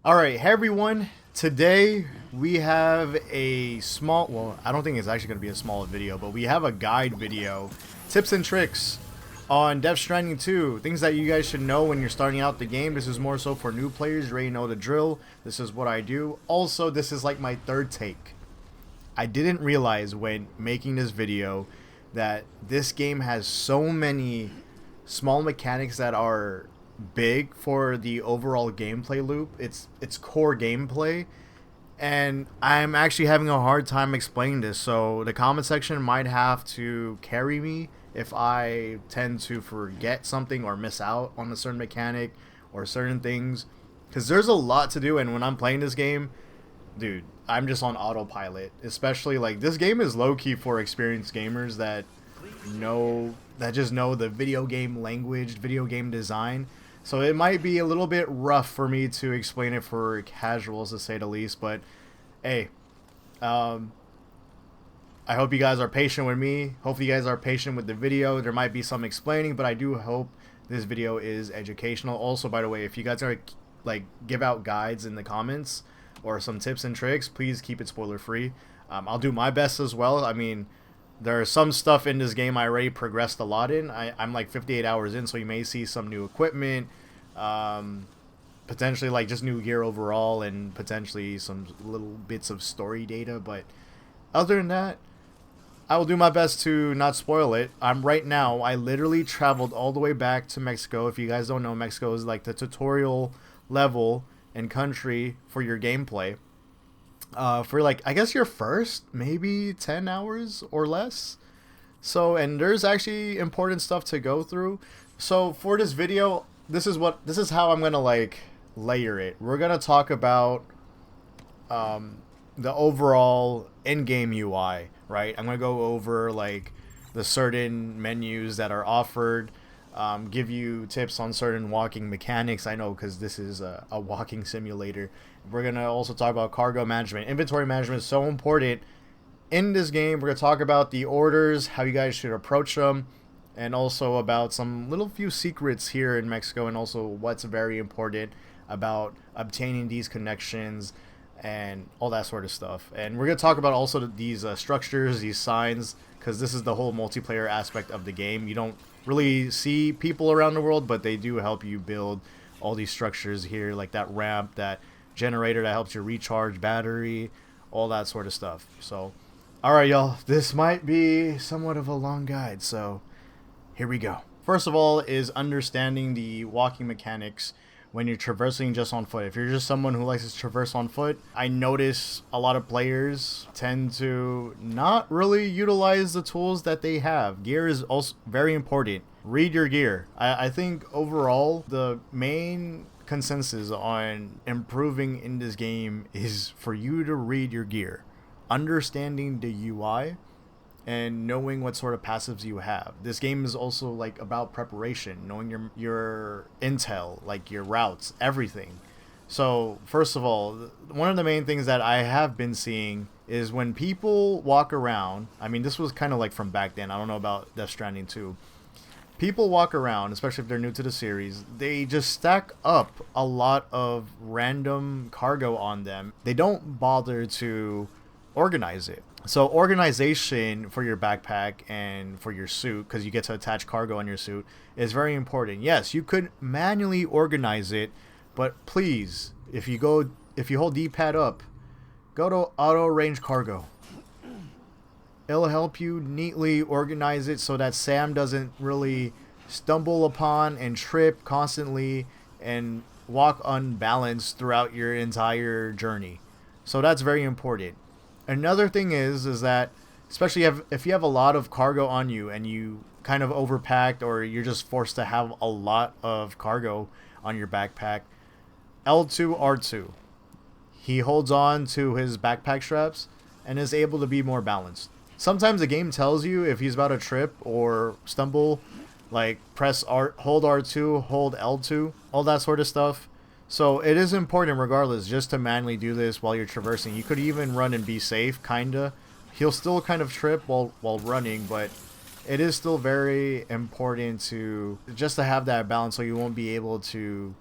Alright, hey everyone. Today we have a small, well, I don't think it's actually going to be a small video, but we have a guide video, tips and tricks on Death Stranding 2, things that you guys should know when you're starting out the game. This is more so for new players, you already know the drill. This is what I do. Also, this is like my third take. I didn't realize when making this video that this game has so many small mechanics that are big for the overall gameplay loop. It's core gameplay, and I'm actually having a hard time explaining this. So the comment section might have to carry me if I tend to forget something or miss out on a certain mechanic or certain things, because there's a lot to do. And when I'm playing this game, dude, I'm just on autopilot. Especially like this game is low key for experienced gamers that just know the video game language, video game design. So it might be a little bit rough for me to explain it for casuals, to say the least. But hey, um, I hope you guys are patient with me. Hopefully you guys are patient with the video. There might be some explaining, but I do hope this video is educational. Also, by the way, if you guys are like give out guides in the comments or some tips and tricks, please keep it spoiler free. I'll do my best as well. I mean, there's some stuff in this game I already progressed a lot in. I'm like 58 hours in, so you may see some new equipment, potentially like just new gear overall, and potentially some little bits of story data. But other than that, I will do my best to not spoil it. Right now, I literally traveled all the way back to Mexico. If you guys don't know, Mexico is like the tutorial level and country for your gameplay. For like, I guess your first maybe 10 hours or less. So, and there's actually important stuff to go through. So for this video, this is how I'm gonna like layer it. We're gonna talk about the overall in-game UI, right? I'm gonna go over like the certain menus that are offered, give you tips on certain walking mechanics. I know, because this is a walking simulator. We're gonna also talk about cargo management. Inventory management is so important in this game. We're gonna talk about the orders, how you guys should approach them, and also about some little few secrets here in Mexico, and also what's very important about obtaining these connections and all that sort of stuff. And we're gonna talk about also these structures, these signs, because this is the whole multiplayer aspect of the game. You don't really see people around the world, but they do help you build all these structures here, like that ramp, that generator that helps you recharge battery, all that sort of stuff. So alright, y'all, this might be somewhat of a long guide, so here we go. First of all is understanding the walking mechanics when you're traversing just on foot. If you're just someone who likes to traverse on foot, I notice a lot of players tend to not really utilize the tools that they have. Gear is also very important. Read your gear. I think overall the main consensus on improving in this game is for you to read your gear, understanding the UI, and knowing what sort of passives you have. This game is also like about preparation, knowing your intel, like your routes, everything. So first of all, one of the main things that I have been seeing is when people walk around. I mean, this was kind of like from back then. I don't know about Death Stranding 2. People walk around, especially if they're new to the series, they just stack up a lot of random cargo on them. They don't bother to organize it. So organization for your backpack and for your suit, because you get to attach cargo on your suit, is very important. Yes, you could manually organize it, but please, if you hold D-pad up, go to auto arrange cargo. It'll help you neatly organize it so that Sam doesn't really stumble upon and trip constantly and walk unbalanced throughout your entire journey. So that's very important. Another thing is that, especially if you have a lot of cargo on you and you kind of overpacked, or you're just forced to have a lot of cargo on your backpack, L2 R2. He holds on to his backpack straps and is able to be more balanced. Sometimes the game tells you if he's about to trip or stumble, like press R, hold R2, hold L2, all that sort of stuff. So it is important regardless just to manually do this while you're traversing. You could even run and be safe, kinda. He'll still kind of trip while running, but it is still very important to just to have that balance so you won't be able to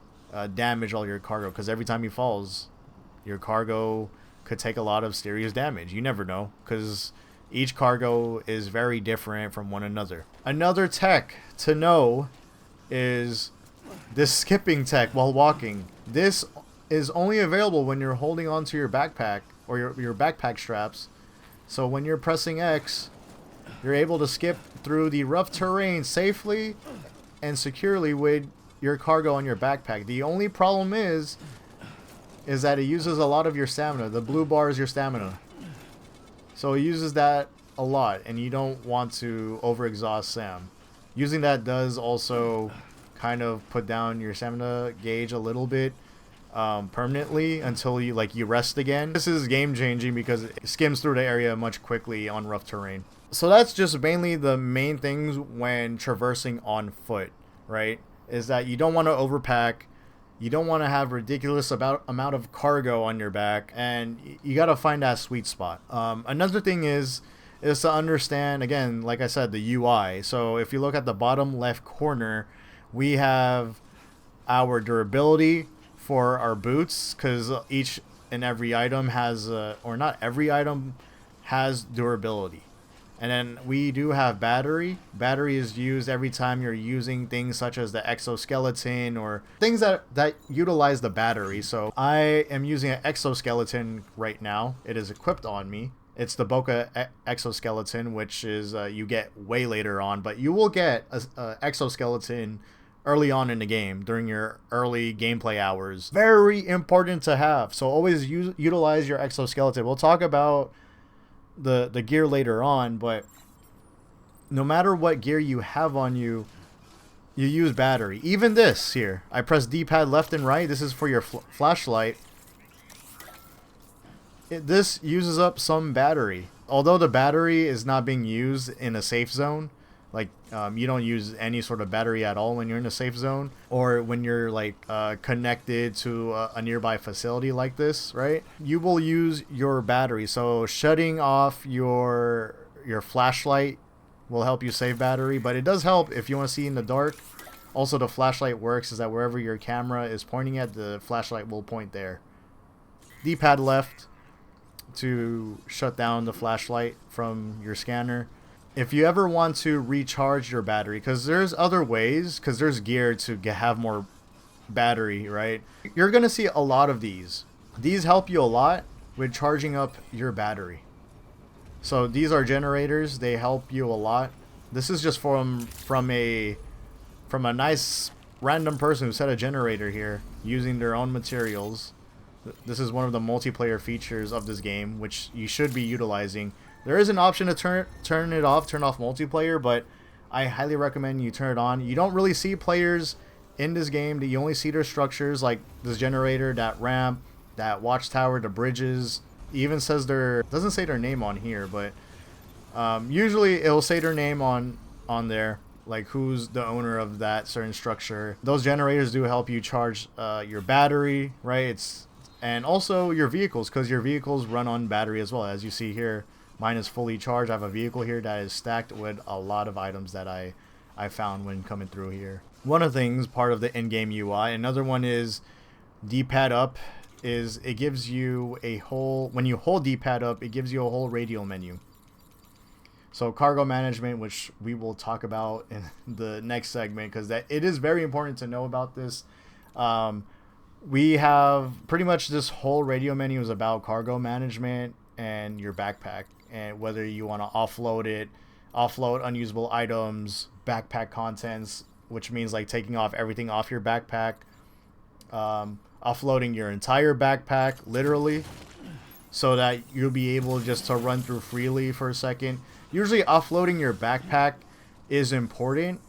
damage all your cargo, because every time he falls, your cargo could take a lot of serious damage. You never know, because each cargo is very different from one another. Another tech to know is this skipping tech while walking. This is only available when you're holding onto your backpack or your backpack straps. So when you're pressing X, you're able to skip through the rough terrain safely and securely with your cargo on your backpack. The only problem is that it uses a lot of your stamina. The blue bar is your stamina. So it uses that a lot, and you don't want to overexhaust Sam. Using that does also kind of put down your stamina gauge a little bit permanently until you rest again. This is game changing because it skims through the area much quickly on rough terrain. So that's just mainly the main things when traversing on foot, right? Is that you don't want to overpack, you don't want to have ridiculous amount of cargo on your back, and you got to find that sweet spot. Another thing is to understand, again, like I said, the UI. So if you look at the bottom left corner, we have our durability for our boots, because each and every item has, or not every item has durability. And then we do have battery. Battery is used every time you're using things such as the exoskeleton or things that utilize the battery. So I am using an exoskeleton right now. It is equipped on me. It's the Boca exoskeleton, which is you get way later on, but you will get a exoskeleton early on in the game during your early gameplay hours. Very important to have. So always utilize your exoskeleton. We'll talk about the gear later on, but no matter what gear you have on you, you use battery. Even this here, I press D-pad left and right. This is for your flashlight. This uses up some battery. Although the battery is not being used in a safe zone, like you don't use any sort of battery at all when you're in a safe zone, or when you're connected to a nearby facility like this, right? You will use your battery. So shutting off your flashlight will help you save battery, but it does help if you want to see in the dark. Also, the flashlight works is that wherever your camera is pointing at, the flashlight will point there. D-pad left to shut down the flashlight from your scanner. If you ever want to recharge your battery, because there's other ways, because there's gear to have more battery, right? You're going to see a lot of these. These help you a lot with charging up your battery. So these are generators. They help you a lot. This is just from a nice random person who set a generator here using their own materials. This is one of the multiplayer features of this game, which you should be utilizing. There is an option to turn off multiplayer, but I highly recommend you turn it on. You don't really see players in this game. You only see their structures, like this generator, that ramp, that watchtower, the bridges. It even says doesn't say their name on here, but usually it'll say their name on there, like who's the owner of that certain structure. Those generators do help you charge your battery, right? And also your vehicles, because your vehicles run on battery as well. As you see here, mine is fully charged. I have a vehicle here that is stacked with a lot of items that I found when coming through here. One of the things, part of the in-game UI, another one is D-pad up, is it gives you a whole, when you hold D-pad up, it gives you a whole radial menu. So cargo management, which we will talk about in the next segment, because it is very important to know about this. We have pretty much this whole radio menu is about cargo management and your backpack, and whether you want to offload unusable items, backpack contents, which means like taking off everything off your backpack, offloading your entire backpack literally, so that you'll be able just to run through freely for a second. Usually offloading your backpack is important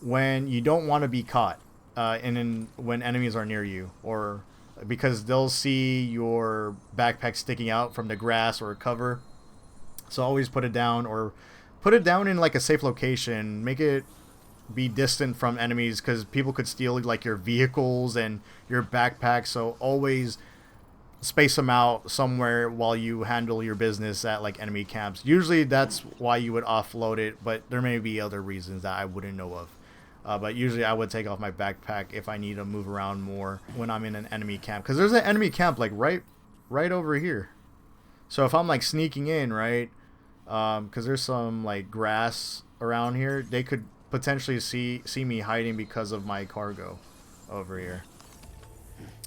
when you don't want to be caught. And when enemies are near you, or because they'll see your backpack sticking out from the grass or cover. So always put it down, or put it down in like a safe location. Make it be distant from enemies, because people could steal like your vehicles and your backpack. So always space them out somewhere while you handle your business at like enemy camps. Usually that's why you would offload it, but there may be other reasons that I wouldn't know of. But usually I would take off my backpack if I need to move around more when I'm in an enemy camp, because there's an enemy camp like right over here. So if I'm like sneaking in, right, because there's some like grass around here, they could potentially see me hiding because of my cargo over here.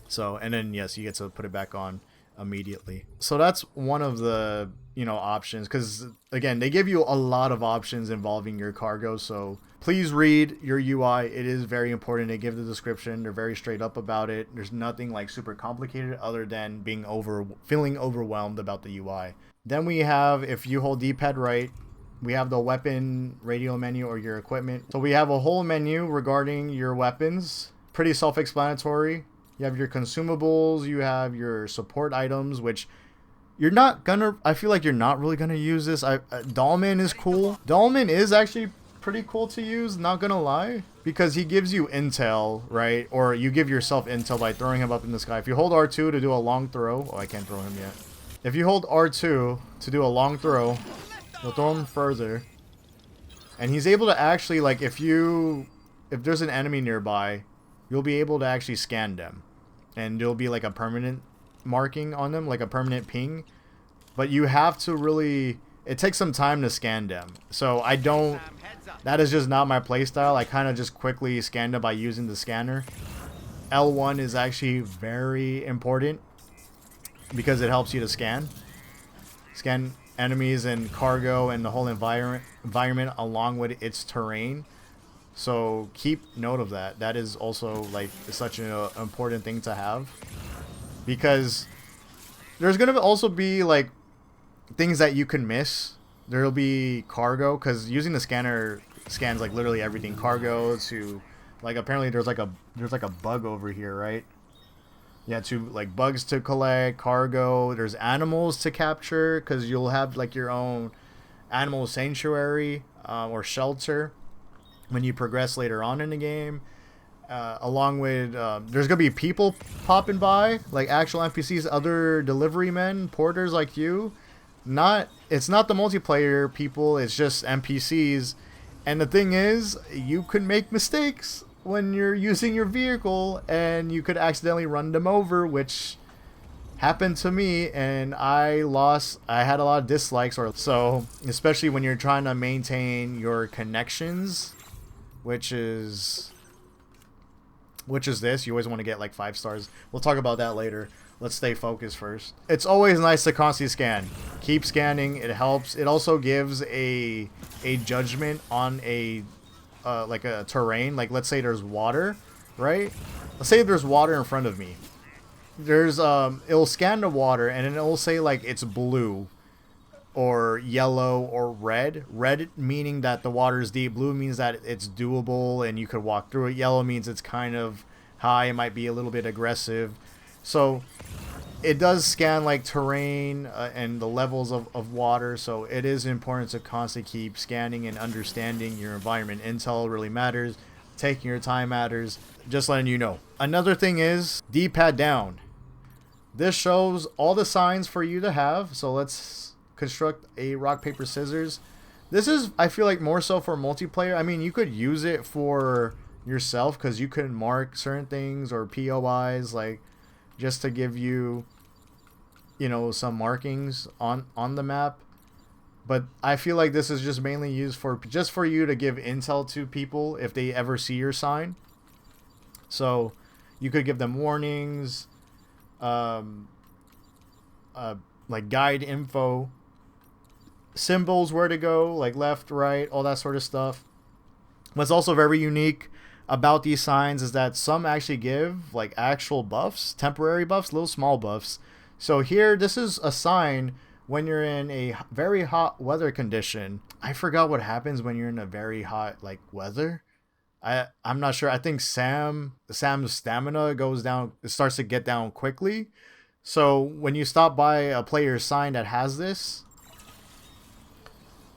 So, and then yes, you get to put it back on immediately. So that's one of the, you know, options, because again, they give you a lot of options involving your cargo. So please read your UI. It is very important. They give the description. They're very straight up about it. There's nothing like super complicated other than feeling overwhelmed about the UI. Then we have, if you hold D-pad right, we have the weapon radio menu or your equipment. So we have a whole menu regarding your weapons. Pretty self-explanatory. You have your consumables, you have your support items, which you're not gonna, I feel like you're not really gonna use this. Dolman is cool. Dolman is actually pretty cool to use, not gonna lie, because he gives you intel, right? Or you give yourself intel by throwing him up in the sky. If you hold R2 to do a long throw, oh, I can't throw him yet. If you hold R2 to do a long throw, you'll throw him further. And he's able to actually, like, if there's an enemy nearby, you'll be able to actually scan them, and there'll be like a permanent marking on them, like a permanent ping, but you have to really, it takes some time to scan them. So that is just not my playstyle. I kind of just quickly scan them by using the scanner. L1 is actually very important because it helps you to scan enemies and cargo and the whole environment along with its terrain. So keep note of that. That is also like such an important thing to have, because there's gonna also be like things that you can miss. There'll be cargo, because using the scanner scans like literally everything. Cargo to, like, apparently there's like a bug over here, right? Yeah, to like bugs to collect, cargo. There's animals to capture, because you'll have like your own animal sanctuary or shelter when you progress later on in the game. Along with there's gonna be people popping by, like actual NPCs, other delivery men, porters like you. It's not the multiplayer people, it's just NPCs. And the thing is, you could make mistakes when you're using your vehicle, and you could accidentally run them over, which happened to me, and I had a lot of dislikes, or so, especially when you're trying to maintain your connections, which is this. You always want to get like 5 stars. We'll talk about that later. Let's stay focused first. It's always nice to constantly scan. Keep scanning. It helps. It also gives a judgment on like a terrain. Like, let's say there's water, right? Let's say there's water in front of me. It'll scan the water, and then it'll say like it's blue or yellow or red. Red meaning that the water is deep. Blue means that it's doable and you could walk through it. Yellow means it's kind of high. It might be a little bit aggressive. So it does scan like terrain and the levels of water. So it is important to constantly keep scanning and understanding your environment. Intel really matters. Taking your time matters. Just letting you know. Another thing is D-pad down. This shows all the signs for you to have. So let's construct a rock, paper, scissors. This is, I feel like, more so for multiplayer. I mean, you could use it for yourself, because you can mark certain things or POIs, like, just to give you, you know, some markings on the map. But I feel like this is just mainly used for you to give intel to people if they ever see your sign. So you could give them warnings, like guide info, symbols where to go, like left, right, all that sort of stuff. What's also very unique about these signs is that some actually give like actual buffs, temporary buffs, little small buffs. So here, this is a sign when you're in a very hot weather condition. I forgot what happens when you're in a very hot like weather. I'm not sure. I think Sam's stamina goes down. It starts to get down quickly. So when you stop by a player's sign that has this,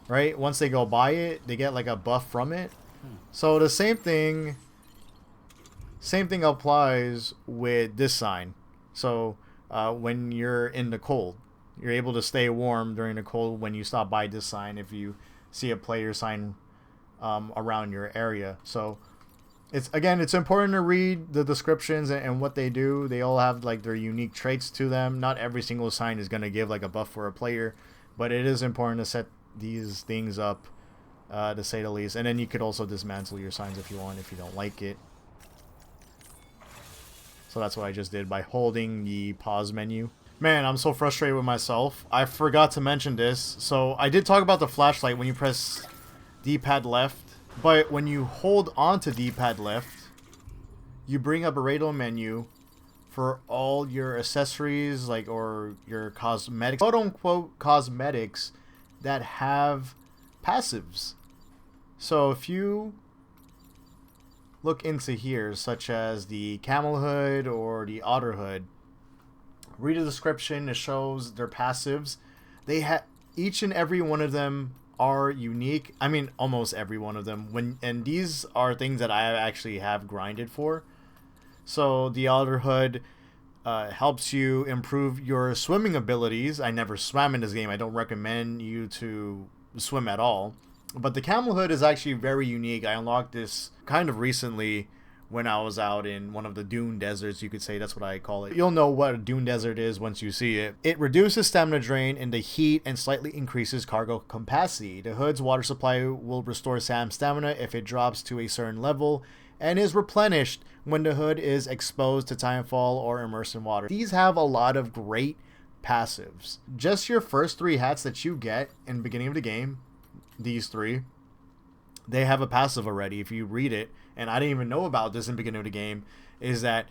right? Once they go by it, they get like a buff from it. So the same thing applies with this sign. So when you're in the cold, you're able to stay warm during the cold when you stop by this sign if you see a player sign around your area. So It's important to read the descriptions and what they do. They all have like their unique traits to them. Not every single sign is going to give like a buff for a player, but it is important to set these things up, to say the least. And then you could also dismantle your signs if you want, if you don't like it. So that's what I just did by holding the pause menu. Man, I'm so frustrated with myself. I forgot to mention this. So I did talk about the flashlight when you press D-pad left. But when you hold on to D-pad left, you bring up a radio menu for all your accessories, like, or your cosmetics, quote-unquote cosmetics that have passives. So if you look into here, such as the camel hood or the otter hood, read the description. It shows their passives. They have each and every one of them are unique. I mean, almost every one of them. And these are things that I actually have grinded for. So the otter hood helps you improve your swimming abilities. I never swam in this game. I don't recommend you to swim at all. But the camel hood is actually very unique. I unlocked this kind of recently when I was out in one of the dune deserts, you could say. That's what I call it. You'll know what a dune desert is once you see it. It reduces stamina drain in the heat and slightly increases cargo capacity. The hood's water supply will restore Sam's stamina if it drops to a certain level and is replenished when the hood is exposed to timefall or immersed in water. These have a lot of great passives. Just your first 3 hats that you get in the beginning of the game, these 3, they have a passive already. If you read it, and I didn't even know about this in the beginning of the game, is that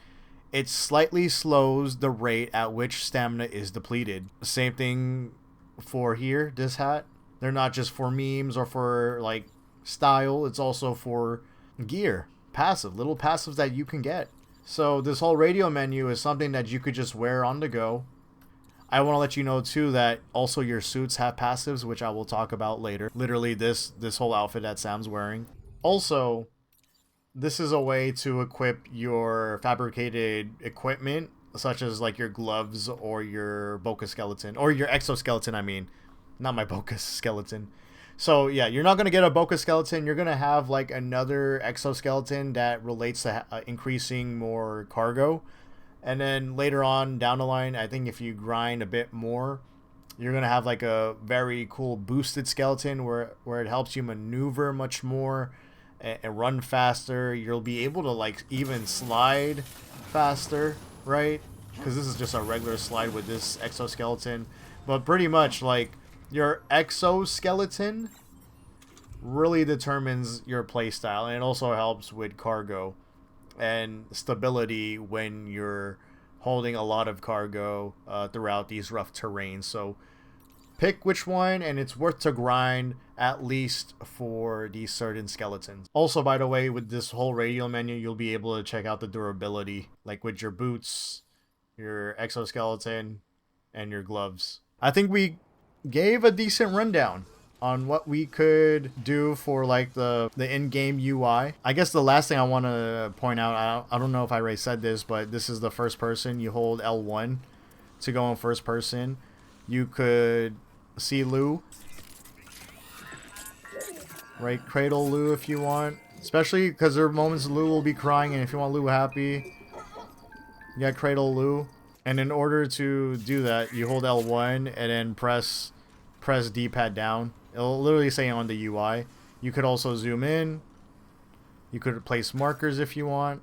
it slightly slows the rate at which stamina is depleted. Same thing for here, this hat. They're not just for memes or for like style, it's also for gear. Passive, little passives that you can get. So this whole radio menu is something that you could just wear on the go. I want to let you know too that also your suits have passives, which I will talk about later. Literally this whole outfit that Sam's wearing. Also, this is a way to equip your fabricated equipment, such as like your gloves or your Boca skeleton, or your exoskeleton, I mean. Not my Boca skeleton. So yeah, you're not going to get a Boca skeleton. You're going to have like another exoskeleton that relates to increasing more cargo. And then later on down the line, I think if you grind a bit more, you're going to have like a very cool boosted skeleton where it helps you maneuver much more and run faster. You'll be able to like even slide faster, right? Because this is just a regular slide with this exoskeleton. But pretty much like your exoskeleton really determines your playstyle, and it also helps with cargo and stability when you're holding a lot of cargo throughout these rough terrains. So pick which one, and it's worth to grind at least for these certain skeletons. Also, by the way, with this whole radial menu, you'll be able to check out the durability, like with your boots, your exoskeleton, and your gloves. I think we gave a decent rundown on what we could do for like the in-game UI. I guess the last thing I want to point out, I don't know if I already said this, but this is the first person. You hold L1 to go in first person. You could see Lou, right? Cradle Lou if you want, especially because there are moments Lou will be crying, and if you want Lou happy, you got Cradle Lou. And in order to do that, you hold L1 and then press D-pad down. It'll literally say on the UI. You could also zoom in. You could place markers if you want.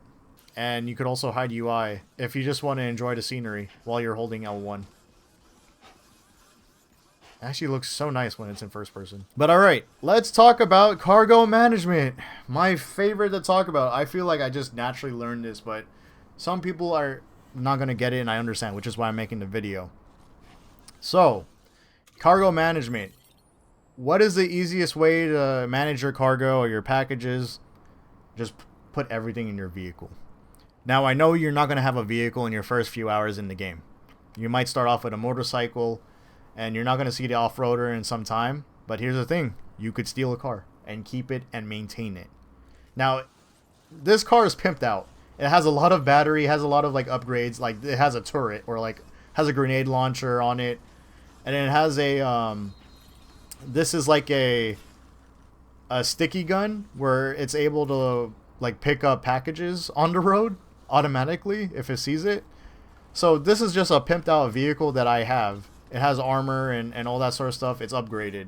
And you could also hide UI if you just want to enjoy the scenery while you're holding L1. It actually looks so nice when it's in first person. But alright, let's talk about cargo management. My favorite to talk about. I feel like I just naturally learned this, but some people are not going to get it, and I understand, which is why I'm making the video. So, cargo management. What is the easiest way to manage your cargo or your packages? Just put everything in your vehicle. Now, I know you're not going to have a vehicle in your first few hours in the game. You might start off with a motorcycle, and you're not going to see the off-roader in some time. But here's the thing. You could steal a car and keep it and maintain it. Now, this car is pimped out. It has a lot of battery, has a lot of like upgrades. Like it has a turret or like has a grenade launcher on it. And it has a this is like a sticky gun where it's able to like pick up packages on the road automatically if it sees it. So this is just a pimped out vehicle that I have. It has armor and all that sort of stuff. It's upgraded.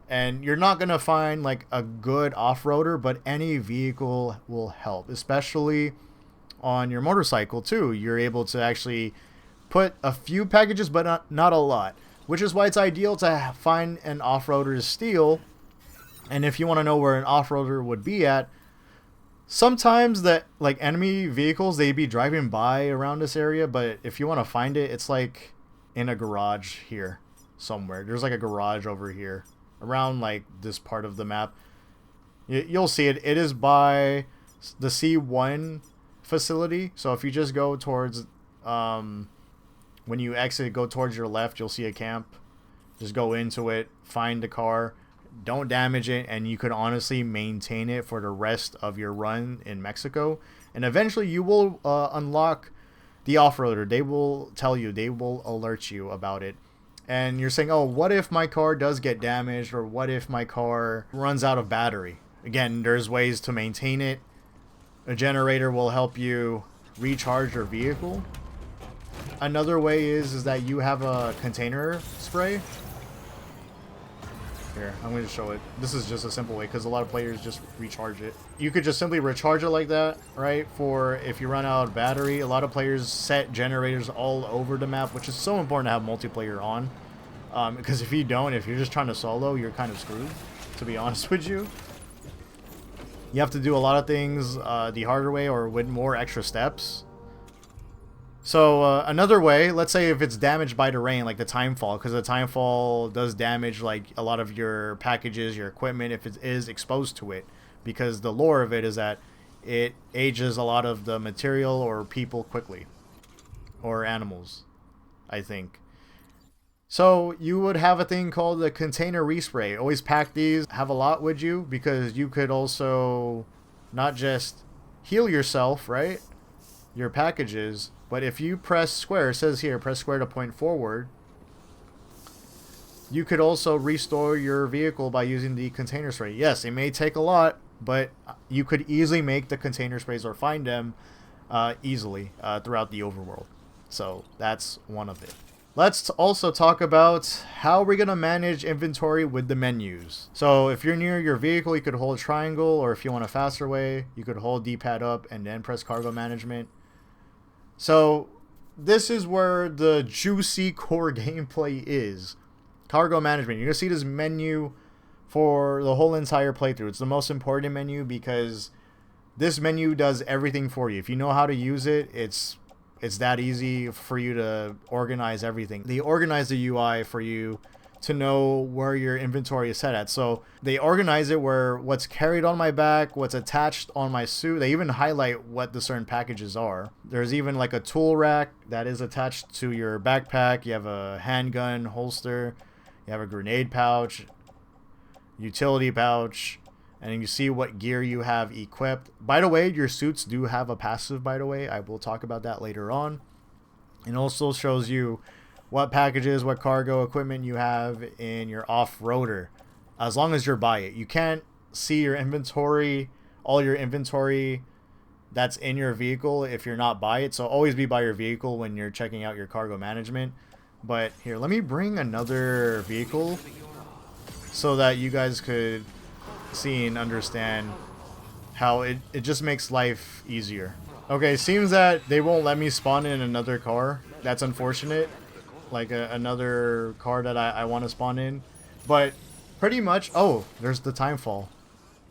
And you're not going to find like a good off-roader, but any vehicle will help, especially on your motorcycle too. You're able to actually put a few packages, but not a lot, which is why it's ideal to find an off-roader to steal. And if you want to know where an off-roader would be at, sometimes that like enemy vehicles, they be driving by around this area, but if you want to find it, it's like in a garage here somewhere. There's like a garage over here around like this part of the map. You'll see it. It is by the C1 facility. So if you just go towards when you exit, go towards your left, you'll see a camp. Just go into it, find the car, don't damage it, and you could honestly maintain it for the rest of your run in Mexico. And eventually you will unlock the off-roader. They will tell you, they will alert you about it. And you're saying, oh, what if my car does get damaged, or what if my car runs out of battery? Again, there's ways to maintain it. A generator will help you recharge your vehicle. Another way is that you have a container spray. Here, I'm going to show it. This is just a simple way because a lot of players just recharge it. You could just simply recharge it like that, right? For if you run out of battery. A lot of players set generators all over the map, which is so important to have multiplayer on. Because if you don't, if you're just trying to solo, you're kind of screwed, to be honest with you. You have to do a lot of things the harder way or with more extra steps. So another way, let's say if it's damaged by the rain, like the timefall, because the timefall does damage like a lot of your packages, your equipment, if it is exposed to it, because the lore of it is that it ages a lot of the material or people quickly, or animals, I think. So you would have a thing called the container respray. Always pack these, have a lot with you, because you could also not just heal yourself, right? Your packages. But if you press square, it says here, press square to point forward, you could also restore your vehicle by using the container spray. Yes, it may take a lot, but you could easily make the container sprays or find them easily throughout the overworld. So that's one of it. Let's also talk about how we're going to manage inventory with the menus. So if you're near your vehicle, you could hold triangle, or if you want a faster way, you could hold D-pad up and then press cargo management. So this is where the juicy core gameplay is. Cargo management. You're going to see this menu for the whole entire playthrough. It's the most important menu because this menu does everything for you. If you know how to use it, it's that easy for you to organize everything. They organize the UI for you to know where your inventory is set at. So they organize it where what's carried on my back, what's attached on my suit. They even highlight what the certain packages are. There's even like a tool rack that is attached to your backpack. You have a handgun holster. You have a grenade pouch, utility pouch, and you see what gear you have equipped. By the way, your suits do have a passive, by the way. I will talk about that later on. It also shows you what packages, what cargo equipment you have in your off-roader, as long as you're by it. You can't see your inventory, all your inventory that's in your vehicle if you're not by it. So always be by your vehicle when you're checking out your cargo management. But here, let me bring another vehicle so that you guys could see and understand how it just makes life easier. Okay, seems that they won't let me spawn in another car. That's unfortunate. Like another car that I want to spawn in. But pretty much... Oh, there's the timefall.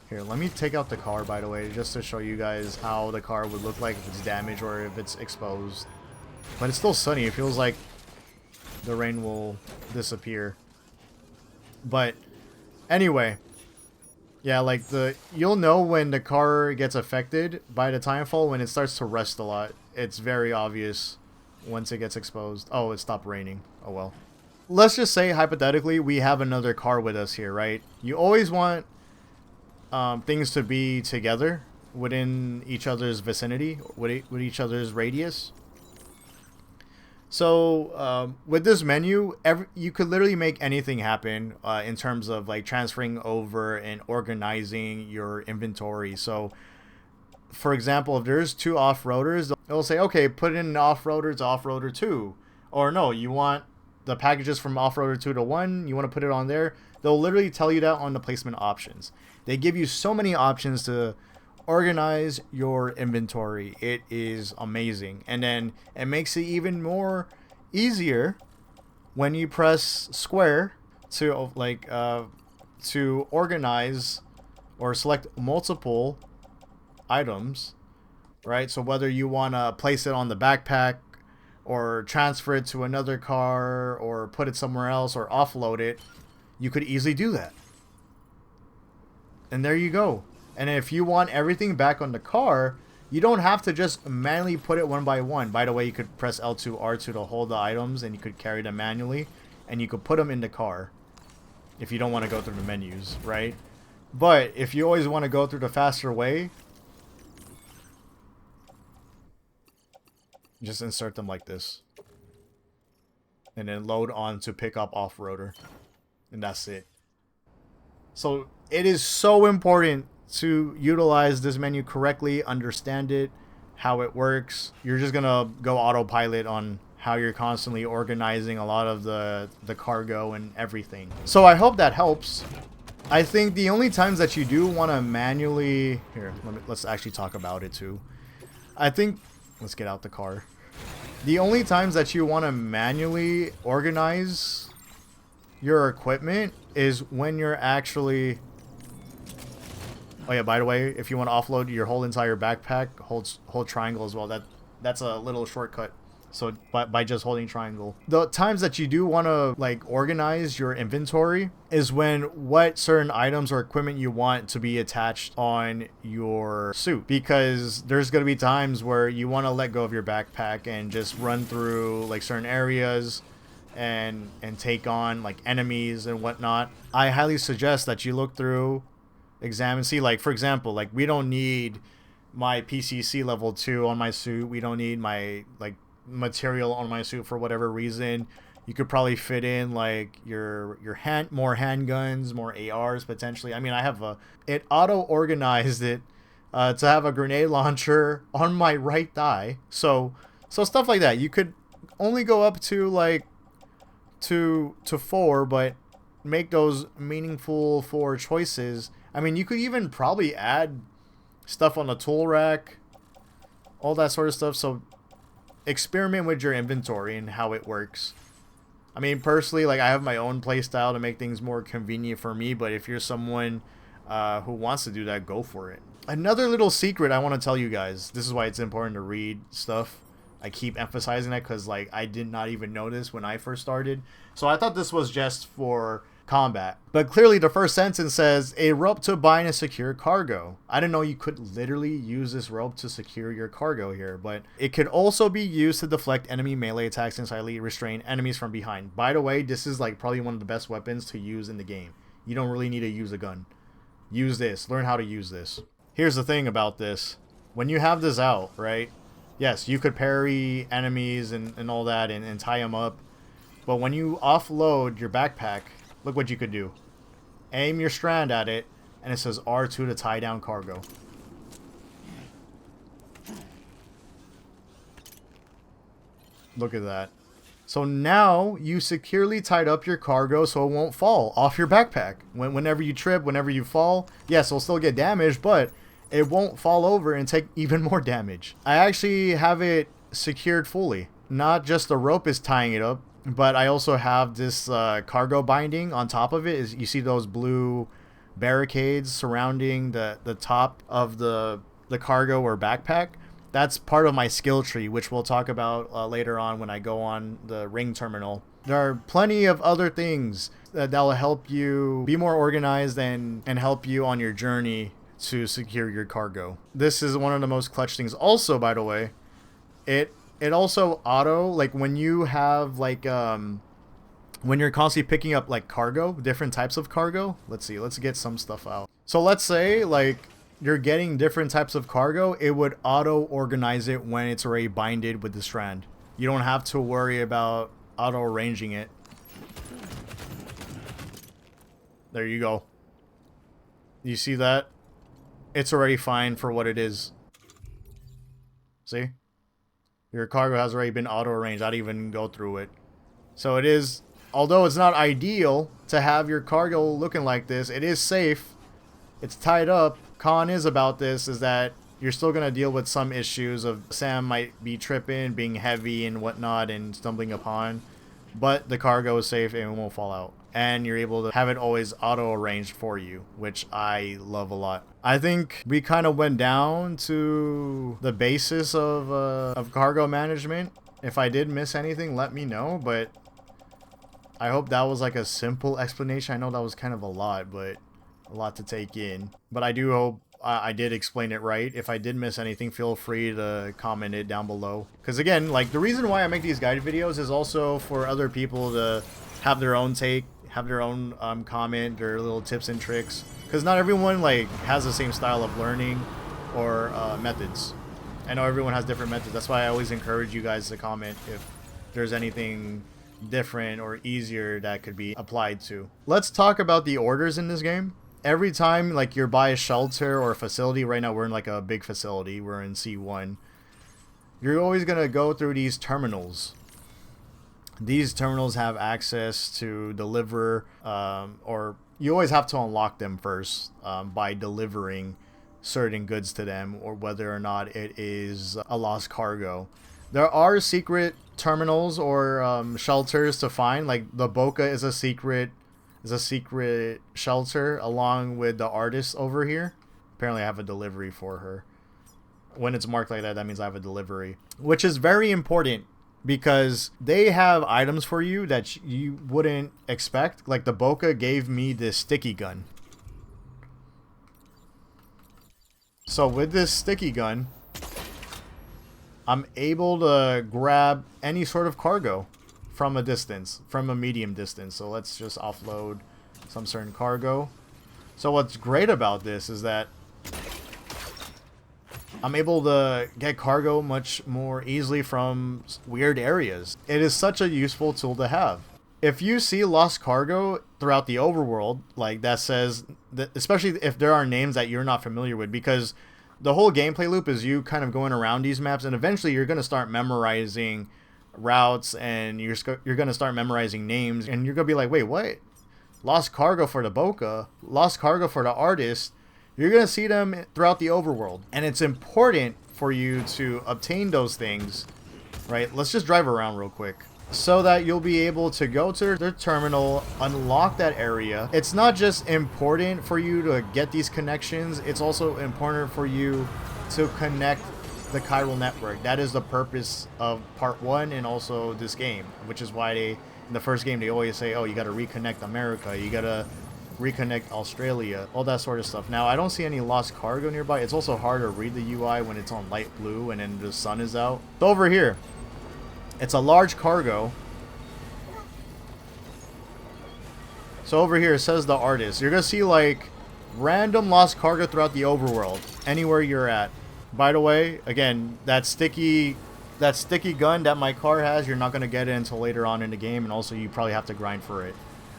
Here, let me take out the car, by the way, just to show you guys how the car would look like if it's damaged or if it's exposed. But it's still sunny. It feels like the rain will disappear. But anyway, yeah, like you'll know when the car gets affected by the timefall when it starts to rust a lot. It's very obvious once it gets exposed. Oh, it stopped raining. Oh well. Let's just say hypothetically we have another car with us here, right? You always want things to be together within each other's vicinity, with each other's radius. So with this menu, you could literally make anything happen in terms of like transferring over and organizing your inventory. So for example, if there's two off-roaders, it'll say, okay, put in an off-roader to off-roader 2. Or no, you want the packages from off-roader 2 to 1, you want to put it on there. They'll literally tell you that on the placement options. They give you so many options to organize your inventory. It is amazing. And then it makes it even more easier when you press square to to organize or select multiple items, right? So whether you want to place it on the backpack or transfer it to another car or put it somewhere else or offload it, you could easily do that. And there you go. And if you want everything back on the car, you don't have to just manually put it one by one. By the way, you could press L2, R2 to hold the items, and you could carry them manually, and you could put them in the car if you don't want to go through the menus, right? But if you always want to go through the faster way, just insert them like this. And then load on to pick up off-roader. And that's it. So it is so important to utilize this menu correctly, understand it, how it works. You're just gonna go autopilot on how you're constantly organizing a lot of the cargo and everything. So I hope that helps. I think the only times that you do want to manually... Here, let's actually talk about it too. I think... Let's get out the car. The only times that you want to manually organize your equipment is when you're actually... Oh yeah, by the way, if you want to offload your whole entire backpack, hold triangle as well. That's a little shortcut. So by just holding triangle. The times that you do want to like organize your inventory is when what certain items or equipment you want to be attached on your suit. Because there's going to be times where you want to let go of your backpack and just run through like certain areas and take on like enemies and whatnot. I highly suggest that you look through, examine, see, like for example, like we don't need my PCC level 2 on my suit. We don't need my like material on my suit for whatever reason. You could probably fit in like your more handguns, more ARs potentially. I mean, I have it auto organized it to have a grenade launcher on my right thigh. So stuff like that. You could only go up to like to 4, but make those meaningful 4 choices. I mean, you could even probably add stuff on the tool rack, all that sort of stuff. So experiment with your inventory and how it works. I mean, personally, like I have my own play style to make things more convenient for me, but if you're someone who wants to do that, go for it. Another little secret I want to tell you guys, this is why it's important to read stuff. I keep emphasizing that because like I did not even know this when I first started. So I thought this was just for combat. But clearly the first sentence says a rope to bind and secure cargo. I didn't know you could literally use this rope to secure your cargo here, but it could also be used to deflect enemy melee attacks and silently restrain enemies from behind. By the way, this is like probably one of the best weapons to use in the game. You don't really need to use a gun. Use this. Learn how to use this. Here's the thing about this. When you have this out, right? Yes, you could parry enemies and all that and tie them up. But when you offload your backpack, look what you could do. Aim your strand at it, and it says R2 to tie down cargo. Look at that. So now you securely tied up your cargo so it won't fall off your backpack. Whenever you trip, whenever you fall, yes, it'll still get damaged, but it won't fall over and take even more damage. I actually have it secured fully. Not just the rope is tying it up, but I also have this cargo binding on top of it. You see those blue barricades surrounding the top of the cargo or backpack? That's part of my skill tree, which we'll talk about later on when I go on the ring terminal. There are plenty of other things that will help you be more organized and help you on your journey to secure your cargo. This is one of the most clutch things. Also, by the way, it also auto, like when you have like when you're constantly picking up like cargo, different types of cargo. Let's see, let's get some stuff out. So let's say like you're getting different types of cargo, it would auto organize it when it's already binded with the strand. You don't have to worry about auto arranging it. There you go. You see that? It's already fine for what it is. See? Your cargo has already been auto-arranged. I didn't even go through it. So it is, although it's not ideal to have your cargo looking like this, it is safe. It's tied up. Con is about this is that you're still going to deal with some issues of Sam might be tripping, being heavy and whatnot, and stumbling upon. But the cargo is safe and it won't fall out. And you're able to have it always auto-arranged for you, which I love a lot. I think we kind of went down to the basis of cargo management. If I did miss anything, let me know. But I hope that was like a simple explanation. I know that was kind of a lot, but a lot to take in. But I do hope I did explain it right. If I did miss anything, feel free to comment it down below. Because again, like the reason why I make these guide videos is also for other people to have their own take, have their own comment or little tips and tricks. Because not everyone like has the same style of learning or methods. I know everyone has different methods. That's why I always encourage you guys to comment if there's anything different or easier that could be applied to. Let's talk about the orders in this game. Every time like you're by a shelter or a facility, right now we're in like a big facility, we're in C1, you're always going to go through these terminals. These terminals have access to deliver, or you always have to unlock them first by delivering certain goods to them, or whether or not it is a lost cargo. There are secret terminals or shelters to find, like the Boca is a secret shelter along with the artist over here. Apparently I have a delivery for her. When it's marked like that, that means I have a delivery, which is very important because they have items for you that you wouldn't expect. Like the Boca gave me this sticky gun. So with this sticky gun, I'm able to grab any sort of cargo from a distance, from a medium distance. So let's just offload some certain cargo. So what's great about this is that I'm able to get cargo much more easily from weird areas. It is such a useful tool to have. If you see lost cargo throughout the overworld, like that says, that, especially if there are names that you're not familiar with, because the whole gameplay loop is you kind of going around these maps, and eventually you're going to start memorizing routes, and you're going to start memorizing names, and you're going to be like, wait, what? Lost cargo for the Boca, lost cargo for the artist. You're going to see them throughout the overworld, and it's important for you to obtain those things, right? Let's just drive around real quick so that you'll be able to go to their terminal, unlock that area. It's not just important for you to get these connections, it's also important for you to connect the chiral network. That is the purpose of part 1 and also this game, which is why they, in the first game, they always say, oh, you got to reconnect America, you got to reconnect Australia, all that sort of stuff. Now, I don't see any lost cargo nearby. It's also hard to read the UI when it's on light blue and then the sun is out. So over here, it's a large cargo. So over here, it says the artist. You're going to see like random lost cargo throughout the overworld, anywhere you're at. By the way, again, that sticky gun that my car has, you're not going to get it until later on in the game, and also you probably have to grind for it.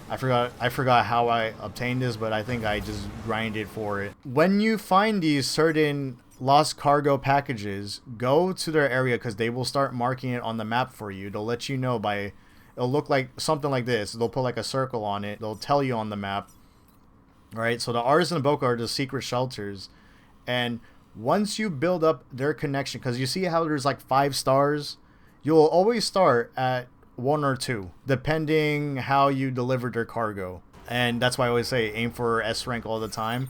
I forgot how I obtained this, but I think I just grinded for it. When you find these certain lost cargo packages, go to their area because they will start marking it on the map for you. They'll let you know by, it'll look like something like this. They'll put like a circle on it. They'll tell you on the map, right? So the artists and the Boca are the secret shelters, and once you build up their connection, because you see how there's like 5 stars, you'll always start at 1 or 2, depending how you delivered their cargo. And that's why I always say aim for S rank all the time.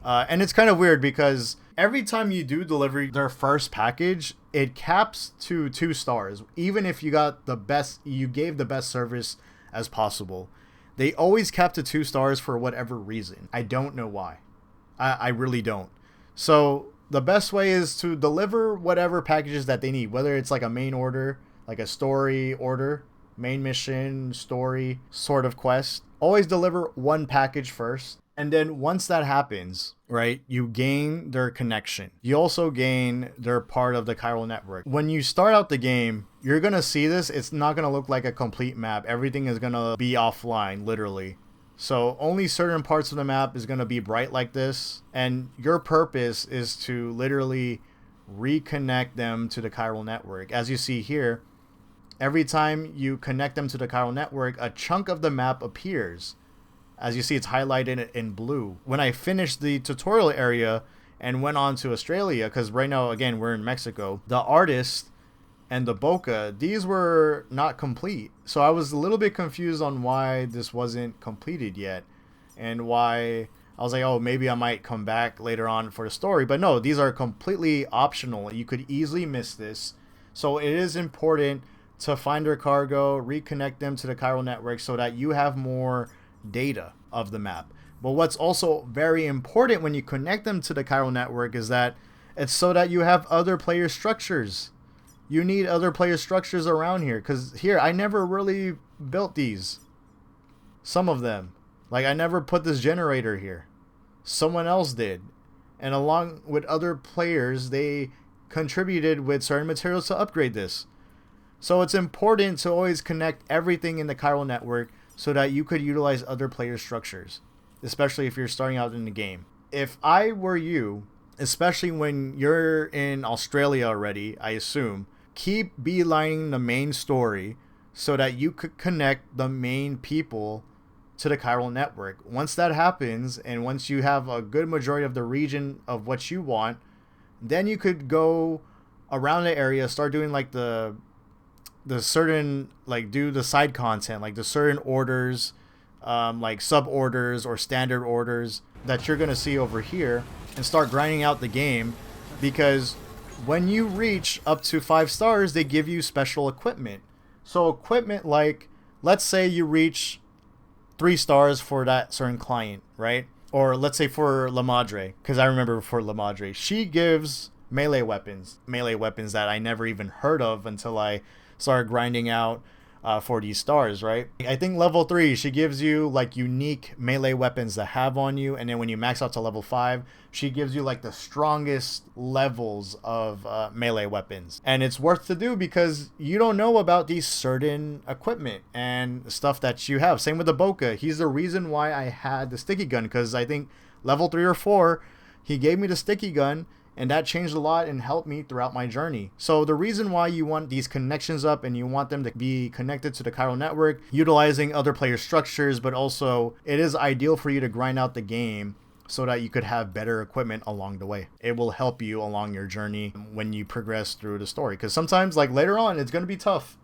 And it's kind of weird because every time you do deliver their first package, it caps to 2 stars. Even if you got the best, you gave the best service as possible, they always cap to 2 stars for whatever reason. I don't know why. I really don't. So the best way is to deliver whatever packages that they need, whether it's like a main order, like a story order, main mission, story sort of quest. Always deliver 1 package first. And then once that happens, right, you gain their connection. You also gain their part of the chiral network. When you start out the game, you're going to see this. It's not going to look like a complete map. Everything is going to be offline, literally. So only certain parts of the map is going to be bright like this. And your purpose is to literally reconnect them to the chiral network. As you see here, every time you connect them to the chiral network, a chunk of the map appears. As you see, it's highlighted in blue. When I finished the tutorial area and went on to Australia, because right now, again, we're in Mexico, the artist and the bokeh, these were not complete. So I was a little bit confused on why this wasn't completed yet, and why I was like, oh, maybe I might come back later on for the story. But no, these are completely optional. You could easily miss this. So it is important to find their cargo, reconnect them to the chiral network so that you have more data of the map. But what's also very important when you connect them to the chiral network is that it's so that you have other player structures. You need other player structures around here, because here I never really built these. Some of them, like I never put this generator here. Someone else did, and along with other players, they contributed with certain materials to upgrade this. So it's important to always connect everything in the chiral network so that you could utilize other player structures, especially if you're starting out in the game. If I were you, especially when you're in Australia already, I assume, keep beelining the main story so that you could connect the main people to the chiral network. Once that happens, and once you have a good majority of the region of what you want, then you could go around the area, start doing like the certain, like do the side content, like the certain orders, like sub orders or standard orders that you're gonna see over here, and start grinding out the game. Because when you reach up to 5 stars, they give you special equipment. So equipment like, let's say you reach 3 stars for that certain client, right? Or let's say for La Madre, because I remember for La Madre, she gives melee weapons that I never even heard of until I started grinding out for these stars, right? I think level 3, she gives you like unique melee weapons to have on you, and then when you max out to level 5, she gives you like the strongest levels of melee weapons. And it's worth to do because you don't know about these certain equipment and stuff that you have. Same with the bokeh. He's the reason why I had the sticky gun, because I think level 3 or 4, he gave me the sticky gun, and that changed a lot and helped me throughout my journey. So the reason why you want these connections up and you want them to be connected to the chiral network, utilizing other player structures, but also it is ideal for you to grind out the game so that you could have better equipment along the way. It will help you along your journey when you progress through the story. Because sometimes, like later on, it's going to be tough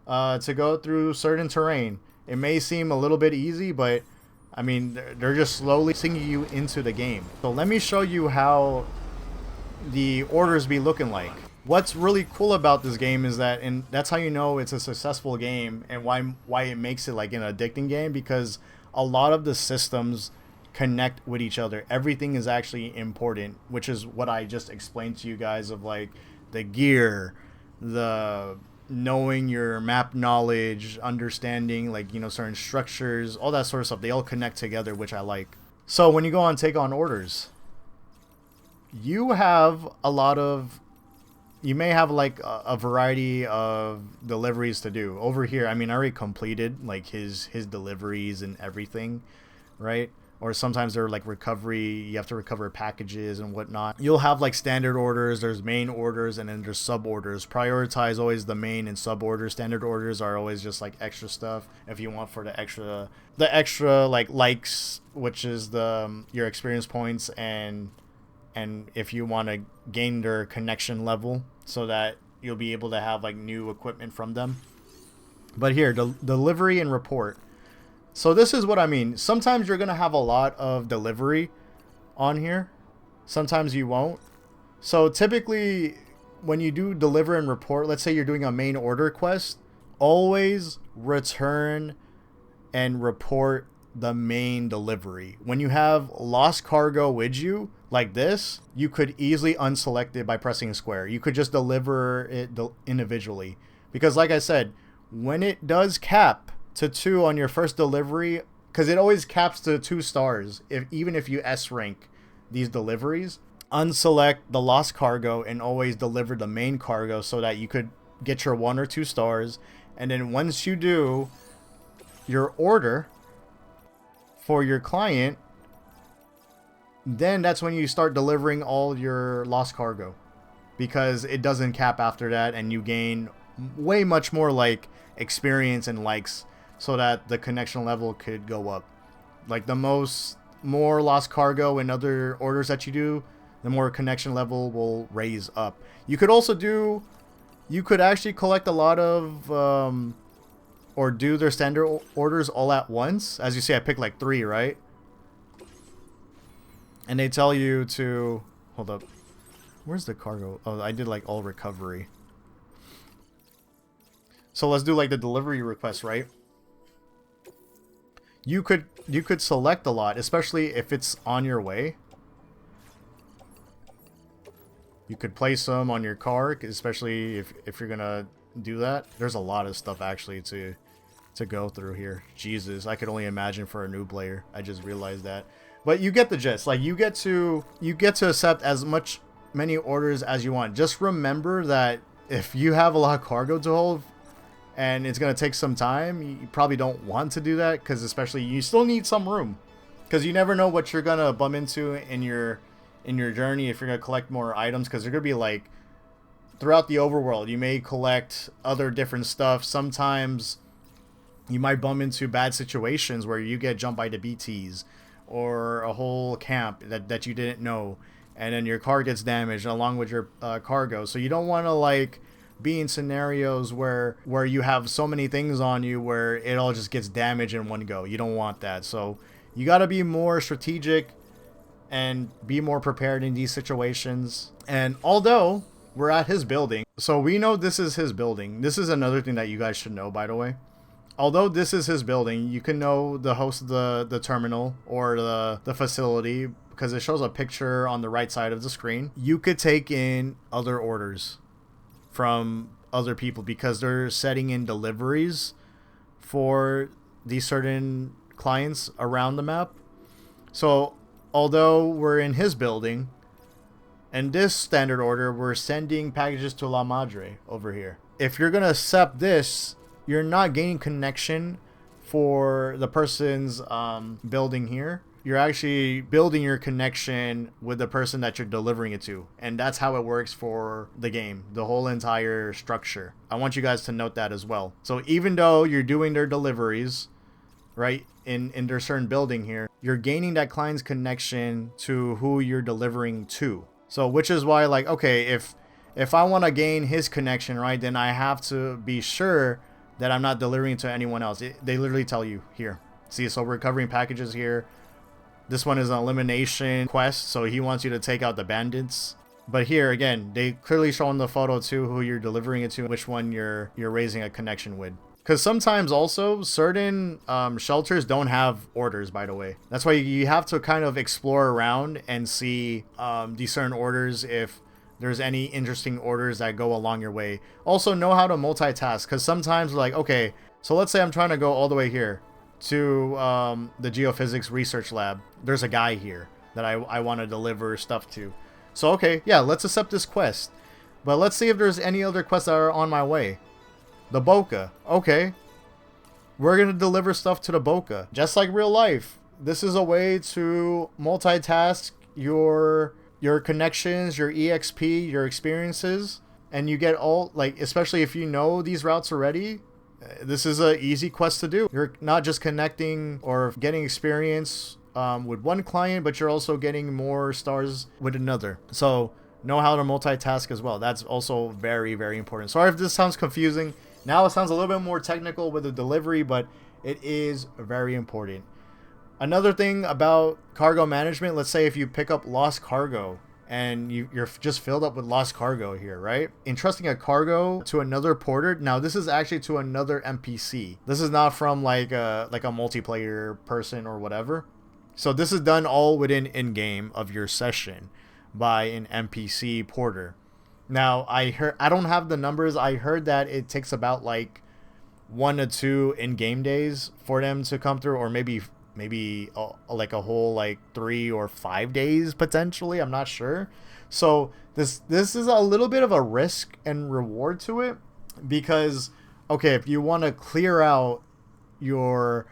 to go through certain terrain. It may seem a little bit easy, but I mean, they're just slowly singing you into the game. So let me show you how the orders be looking like. What's really cool about this game is that, and that's how you know it's a successful game and why it makes it like an addicting game, because a lot of the systems connect with each other. Everything is actually important, which is what I just explained to you guys, of like the gear, the knowing your map knowledge, understanding like, you know, certain structures, all that sort of stuff. They all connect together, which I like. So when you go on take on orders, you have a lot of, you may have like a variety of deliveries to do. Over here, I mean, I already completed like his deliveries and everything, right? Or sometimes they're like recovery, you have to recover packages and whatnot. You'll have like standard orders, there's main orders, and then there's sub orders. Prioritize always the main and sub orders. Standard orders are always just like extra stuff if you want for the extra like likes, which is the your experience points, and if you want to gain their connection level so that you'll be able to have like new equipment from them. But here, delivery and report. So this is what I mean. Sometimes you're going to have a lot of delivery on here. Sometimes you won't. So typically when you do deliver and report, let's say you're doing a main order quest, always return and report the main delivery. When you have lost cargo with you like this, you could easily unselect it by pressing square. You could just deliver it individually, because like I said, when it does cap to 2 on your first delivery, because it always caps to 2 stars even if you S rank these deliveries, unselect the lost cargo and always deliver the main cargo so that you could get your 1 or 2 stars. And then once you do your order for your client, then that's when you start delivering all your lost cargo. because it doesn't cap after that, and you gain way much more like experience and likes, so that the connection level could go up. Like the more lost cargo and other orders that you do, the more connection level will raise up. You could actually collect a lot of or do their standard orders all at once. As you see, I picked like 3, right? And they tell you to hold up. Where's the cargo? Oh, I did like all recovery. So let's do like the delivery request, right? You could select a lot, especially if it's on your way. You could place them on your car, especially if you're gonna do that. There's a lot of stuff actually to go through here. Jesus, I could only imagine for a new player. I just realized that. But you get the gist. Like you get to accept as many orders as you want. Just remember that if you have a lot of cargo to hold and it's gonna take some time, you probably don't want to do that, because especially you still need some room, because you never know what you're gonna bump into in your journey if you're gonna collect more items, because they're gonna be like throughout the overworld. You may collect other different stuff. Sometimes you might bump into bad situations where you get jumped by the BTs or a whole camp that you didn't know, and then your car gets damaged along with your cargo. So you don't want to like be in scenarios where you have so many things on you where it all just gets damaged in one go. You don't want that. So you got to be more strategic and be more prepared in these situations. And although we're at his building, so we know this is his building. This is another thing that you guys should know, by the way. Although this is his building, you can know the host of the terminal or the facility, because it shows a picture on the right side of the screen. You could take in other orders from other people, because they're setting in deliveries for these certain clients around the map. So although we're in his building, and this standard order, we're sending packages to La Madre over here. If you're gonna accept this, you're not gaining connection for the person's building here. You're actually building your connection with the person that you're delivering it to. And that's how it works for the game, the whole entire structure. I want you guys to note that as well. So even though you're doing their deliveries, right, in their certain building here, you're gaining that client's connection to who you're delivering to. So which is why, like, okay, if I want to gain his connection, right, then I have to be sure that I'm not delivering to anyone else. They literally tell you here. See, so we're recovering packages here. This one is an elimination quest, so he wants you to take out the bandits. But here, again, they clearly show in the photo too who you're delivering it to, which one you're raising a connection with. Because sometimes also, certain shelters don't have orders, by the way. That's why you have to kind of explore around and see these certain orders, if there's any interesting orders that go along your way. Also, know how to multitask, because sometimes, like, okay, so let's say I'm trying to go all the way here to the geophysics research lab. There's a guy here that I want to deliver stuff to. So, okay, yeah, let's accept this quest. But let's see if there's any other quests that are on my way. The Boca. Okay. We're going to deliver stuff to the Boca. Just like real life. This is a way to multitask your connections, your EXP, your experiences. And you get all, like, especially if you know these routes already, this is an easy quest to do. You're not just connecting or getting experience with one client, but you're also getting more stars with another. So know how to multitask as well. That's also very, very important. Sorry if this sounds confusing. Now it sounds a little bit more technical with the delivery, but it is very important. Another thing about cargo management, let's say if you pick up lost cargo and you're just filled up with lost cargo here, right? Entrusting a cargo to another porter. Now this is actually to another NPC. This is not from like a multiplayer person or whatever. So this is done all within in-game of your session by an NPC porter. Now I don't have the numbers. I heard that it takes about like 1 to 2 in-game days for them to come through, or maybe like a whole like 3 or 5 days potentially. I'm not sure. So this is a little bit of a risk and reward to it, because okay, if you want to clear out your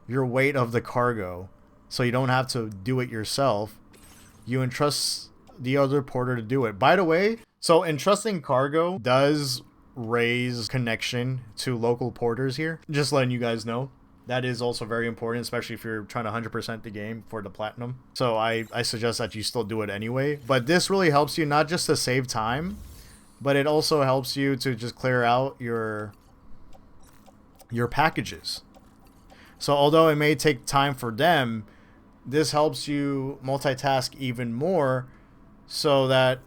weight of the cargo so you don't have to do it yourself, you entrust the other porter to do it. By the way, so entrusting cargo does raise connection to local porters here. Just letting you guys know. That is also very important, especially if you're trying to 100% the game for the platinum. So I suggest that you still do it anyway. But this really helps you not just to save time, but it also helps you to just clear out your packages. So although it may take time for them, this helps you multitask even more so that...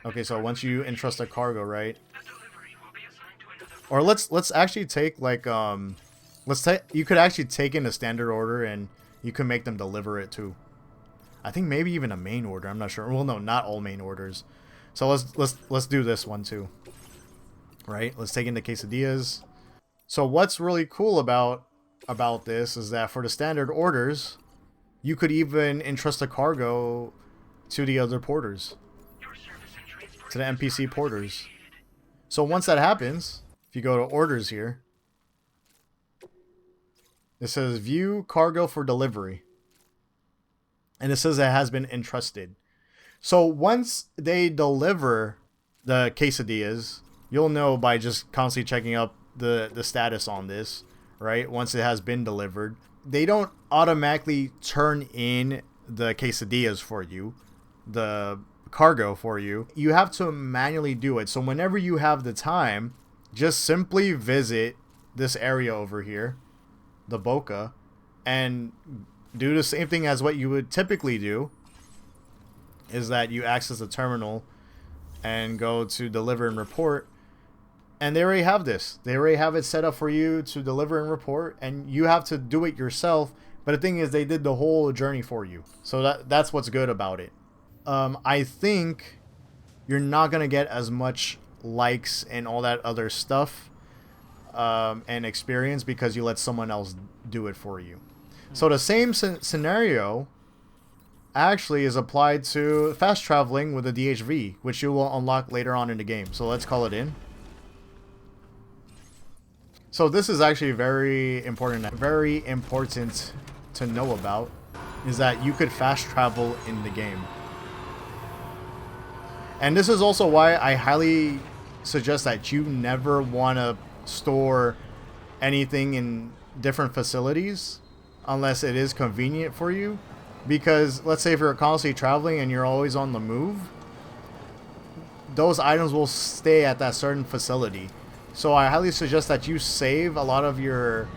Okay, so once you entrust a cargo, right? Or let's actually take like you could actually take in a standard order and you can make them deliver it too. I think maybe even a main order, I'm not sure. Well, no, not all main orders. So let's do this one too. Right? Let's take in the quesadillas. So what's really cool about this is that for the standard orders, you could even entrust a cargo to the other porters. To the NPC porters. So once that happens, if you go to orders here, it says view cargo for delivery. And it says it has been entrusted. So once they deliver the quesadillas, you'll know by just constantly checking up the status on this, right? Once it has been delivered. They don't automatically turn in the quesadillas for you, the cargo for you. You have to manually do it. So whenever you have the time, just simply visit this area over here, the Boca, and do the same thing as what you would typically do, is that you access the terminal and go to deliver and report, and they already have this. They already have it set up for you to deliver and report, and you have to do it yourself. But the thing is, they did the whole journey for you. So that's what's good about it. I think you're not going to get as much likes and all that other stuff and experience because you let someone else do it for you. So the same scenario actually is applied to fast traveling with a DHV, which you will unlock later on in the game. So let's call it in. So this is actually very important to know about, is that you could fast travel in the game. And this is also why I highly suggest that you never want to store anything in different facilities unless it is convenient for you. Because let's say if you're constantly traveling and you're always on the move, those items will stay at that certain facility. So I highly suggest that you save a lot of your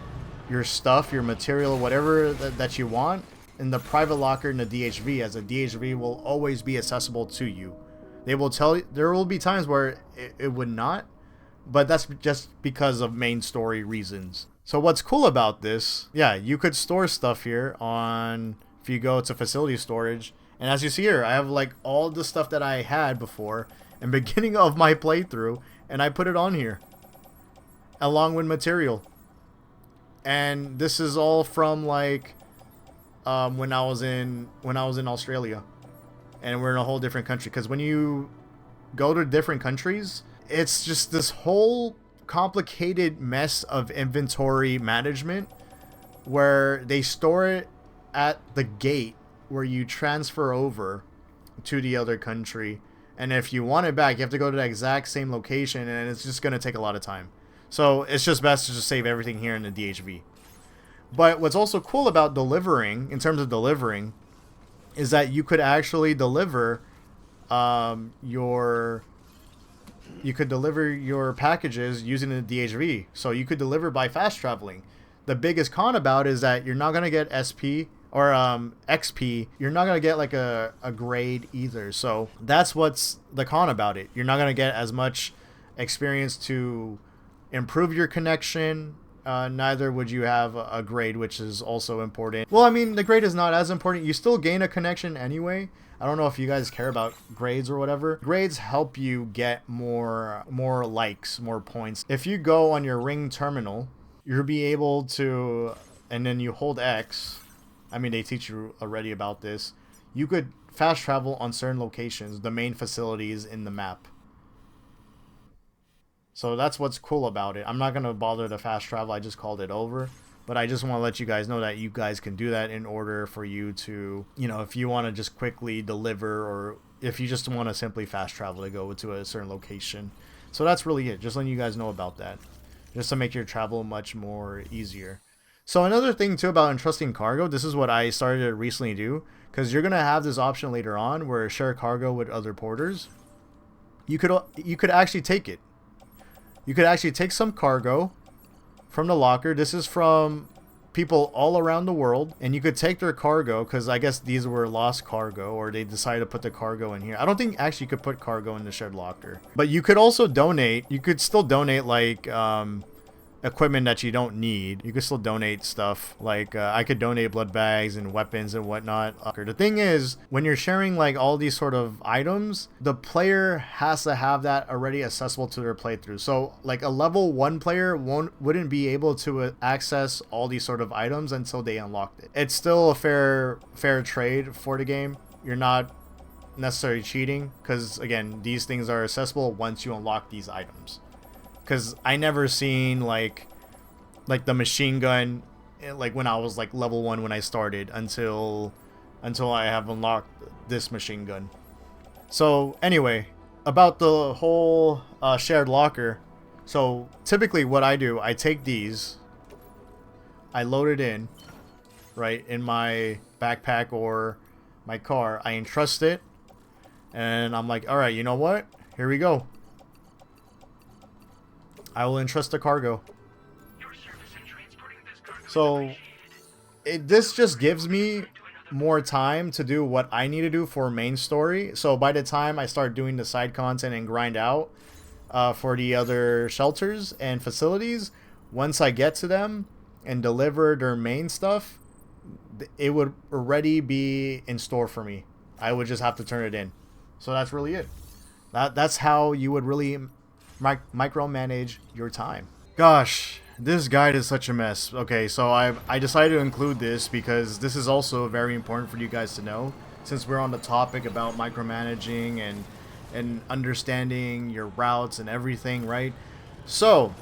stuff, your material, whatever that you want in the private locker in the DHV, as a DHV will always be accessible to you. They will tell you, there will be times where it would not, but that's just because of main story reasons. So what's cool about this, yeah, you could store stuff here on, if you go to facility storage, and as you see here, I have like all the stuff that I had before in the beginning of my playthrough, and I put it on here along with material. And this is all from like when I was in Australia, and we're in a whole different country. Because when you go to different countries, it's just this whole complicated mess of inventory management where they store it at the gate where you transfer over to the other country, and if you want it back, you have to go to the exact same location, and it's just going to take a lot of time. So it's just best to just save everything here in the DHV. But what's also cool about delivering, in terms of delivering, is that you could actually deliver your packages using the DHV. So you could deliver by fast traveling. The biggest con about it is that you're not going to get SP or XP. You're not going to get like a grade either. So that's what's the con about it. You're not going to get as much experience to improve your connection. Neither would you have a grade, which is also important. Well, I mean, the grade is not as important. You still gain a connection anyway. I don't know if you guys care about grades or whatever. Grades help you get more likes, more points. If you go on your ring terminal, you'll be able to, and then you hold X. I mean, they teach you already about this. You could fast travel on certain locations, the main facilities in the map. So that's what's cool about it. I'm not going to bother to fast travel. I just called it over. But I just want to let you guys know that you guys can do that in order for you to, if you want to just quickly deliver, or if you just want to simply fast travel to go to a certain location. So that's really it. Just letting you guys know about that, just to make your travel much more easier. So another thing too about entrusting cargo, this is what I started to recently do, because you're gonna have this option later on where share cargo with other porters. You could actually take it. You could actually take some cargo from the locker. This is from people all around the world, and you could take their cargo, because I guess these were lost cargo, or they decided to put the cargo in here. I don't think actually you could put cargo in the shared locker, but you could also donate. You could still donate like equipment that you don't need. You could still donate stuff like I could donate blood bags and weapons and whatnot. The thing is, when you're sharing like all these sort of items, the player has to have that already accessible to their playthrough. So like a level 1 player wouldn't be able to access all these sort of items until they unlocked it. It's still a fair trade for the game. You're not necessarily cheating, because again, these things are accessible once you unlock these items. Because I never seen like the machine gun like when I was like level 1 when I started until I have unlocked this machine gun. So anyway, about the whole shared locker. So typically what I do, I take these, I load it in, right, in my backpack or my car. I entrust it, and I'm like, all right, you know what? Here we go. I will entrust the cargo. So this just gives me more time to do what I need to do for main story. So by the time I start doing the side content and grind out for the other shelters and facilities, once I get to them and deliver their main stuff, it would already be in store for me. I would just have to turn it in. So that's really it. That's how you would really micromanage your time. Gosh, this guide is such a mess. Okay, so I decided to include this because this is also very important for you guys to know, since we're on the topic about micromanaging and understanding your routes and everything, right? So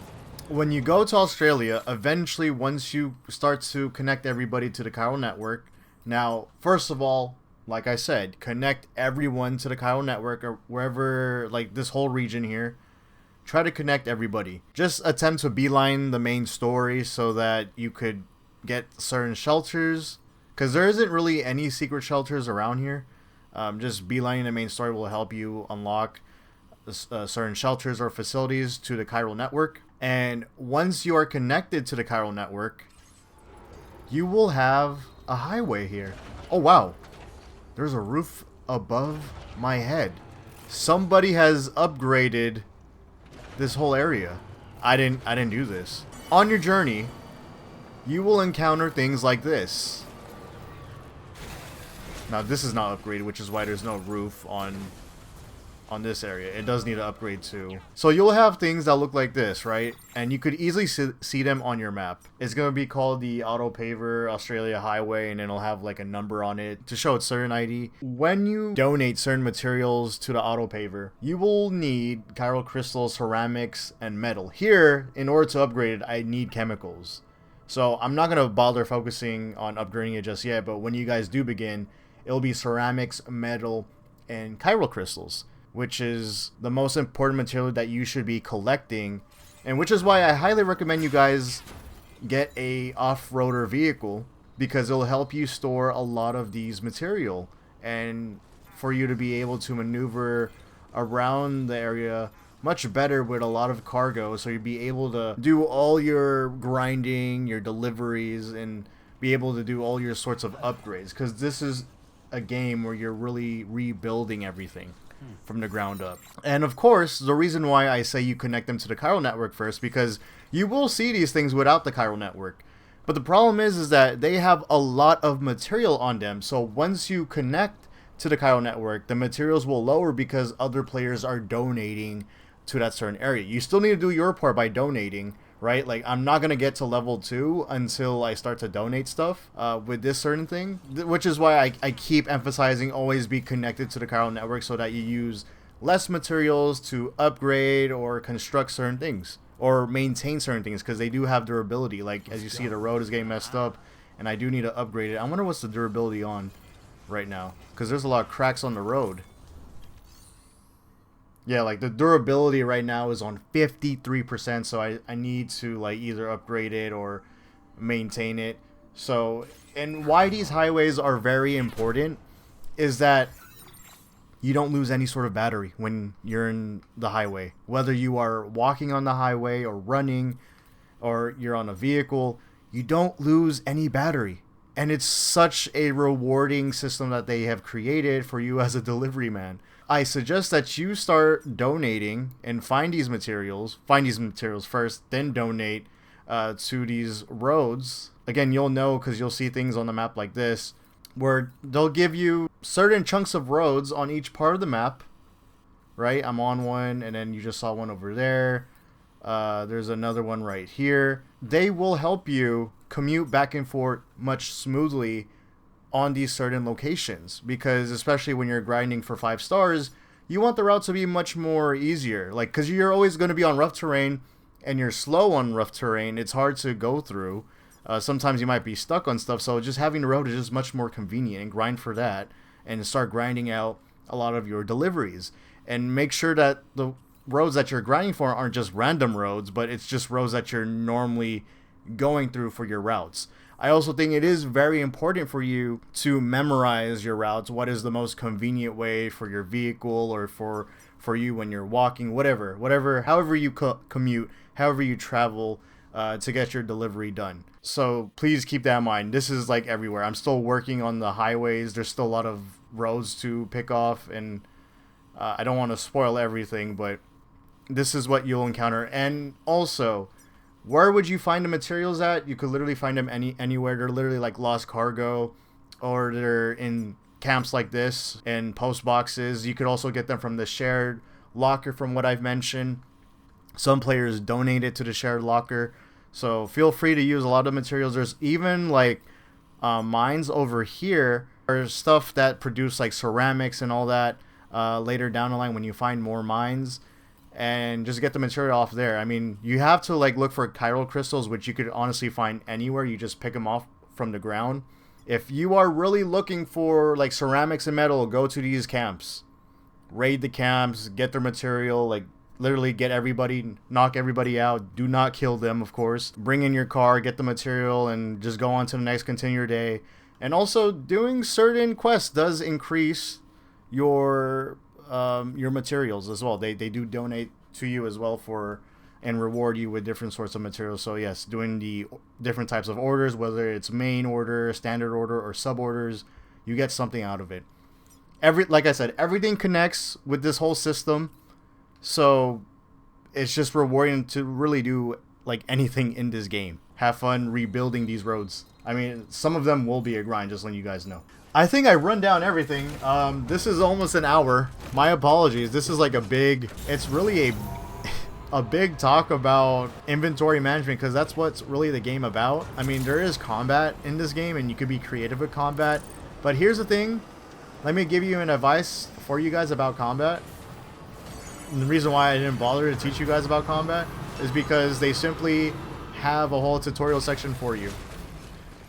when you go to Australia, eventually once you start to connect everybody to the chiral network, now first of all, like I said, connect everyone to the chiral network, or wherever, like this whole region here. Try to connect everybody. Just attempt to beeline the main story so that you could get certain shelters, because there isn't really any secret shelters around here. Just beelining the main story will help you unlock certain shelters or facilities to the chiral network. And once you are connected to the chiral network, you will have a highway here. Oh wow, there's a roof above my head. Somebody has upgraded this whole area. I didn't do this. On your journey, you will encounter things like this. Now this is not upgraded, which is why there's no roof on this area. It does need to upgrade too. So you'll have things that look like this, right? And you could easily see them on your map. It's going to be called the Auto Paver Australia Highway, and it'll have like a number on it to show its certain ID. When you donate certain materials to the Auto Paver, you will need chiral crystals, ceramics, and metal. Here, in order to upgrade it, I need chemicals. So I'm not going to bother focusing on upgrading it just yet, but when you guys do begin, it'll be ceramics, metal, and chiral crystals, which is the most important material that you should be collecting, and which is why I highly recommend you guys get a off-roader vehicle, because it'll help you store a lot of these material and for you to be able to maneuver around the area much better with a lot of cargo, so you'd be able to do all your grinding, your deliveries, and be able to do all your sorts of upgrades, because this is a game where you're really rebuilding everything from the ground up. And of course, the reason why I say you connect them to the chiral network first, because you will see these things without the chiral network. But the problem is that they have a lot of material on them. So once you connect to the chiral network, the materials will lower because other players are donating to that certain area. You still need to do your part by donating, right? Like, I'm not going to get to level 2 until I start to donate stuff with this certain thing, which is why I keep emphasizing always be connected to the chiral network, so that you use less materials to upgrade or construct certain things, or maintain certain things, because they do have durability. Like, as you see, the road is getting messed up, and I do need to upgrade it. I wonder what's the durability on right now, because there's a lot of cracks on the road. Yeah, like the durability right now is on 53%, so I need to like either upgrade it or maintain it. So, and why these highways are very important is that you don't lose any sort of battery when you're in the highway. Whether you are walking on the highway or running or you're on a vehicle, you don't lose any battery. And it's such a rewarding system that they have created for you as a delivery man. I suggest that you start donating and find these materials first, then donate to these roads. Again, you'll know because you'll see things on the map like this, where they'll give you certain chunks of roads on each part of the map, right? I'm on one, and then you just saw one over there. There's another one right here. They will help you commute back and forth much smoothly on these certain locations, because especially when you're grinding for 5 stars, you want the route to be much more easier. Like, because you're always going to be on rough terrain, and you're slow on rough terrain. It's hard to go through. Sometimes you might be stuck on stuff, so just having the road is just much more convenient, and grind for that and start grinding out a lot of your deliveries. And make sure that the roads that you're grinding for aren't just random roads, but it's just roads that you're normally going through for your routes. I also think it is very important for you to memorize your routes. What is the most convenient way for your vehicle, or for you when you're walking, whatever, however you commute, however you travel to get your delivery done. So please keep that in mind. This is like everywhere. I'm still working on the highways. There's still a lot of roads to pick off, and I don't want to spoil everything, but this is what you'll encounter. And also, where would you find the materials at? You could literally find them anywhere. They're literally like lost cargo, or they're in camps like this, and post boxes. You could also get them from the shared locker, from what I've mentioned. Some players donate it to the shared locker, so feel free to use a lot of materials. There's even like mines over here, or stuff that produce like ceramics and all that later down the line when you find more mines. And just get the material off there. I mean, you have to like look for chiral crystals, which you could honestly find anywhere. You just pick them off from the ground. If you are really looking for like ceramics and metal, go to these camps. Raid the camps, get their material, like literally get everybody, knock everybody out. Do not kill them, of course. Bring in your car, get the material, and just go on to the next, continue your day. And also, doing certain quests does increase your materials as well. They do donate to you as well for, and reward you with different sorts of materials. So yes, doing the different types of orders, whether it's main order, standard order, or sub orders, you get something out of it. Like I said, everything connects with this whole system, so it's just rewarding to really do like anything in this game. Have fun rebuilding these roads. I mean, some of them will be a grind, just letting you guys know. I think I run down everything. This is almost an hour. My apologies. This is like it's really a big talk about inventory management, because that's what's really the game about. I mean, there is combat in this game, and you could be creative with combat. But here's the thing. Let me give you an advice for you guys about combat. And the reason why I didn't bother to teach you guys about combat is because they simply have a whole tutorial section for you.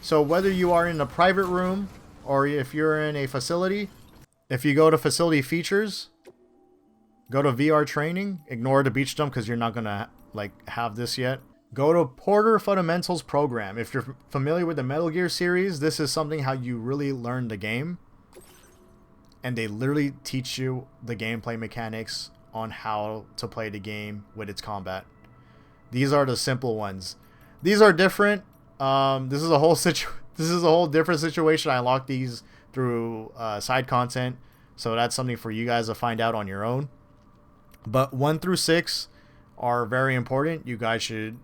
So whether you are in a private room, or if you're in a facility, if you go to facility features, go to VR training, ignore the beach jump because you're not going to like have this yet. Go to Porter Fundamentals program. If you're familiar with the Metal Gear series, this is something how you really learn the game. And they literally teach you the gameplay mechanics on how to play the game with its combat. These are the simple ones. These are different. This is a whole different situation. I unlocked these through side content, so that's something for you guys to find out on your own. But 1 through 6 are very important. You guys should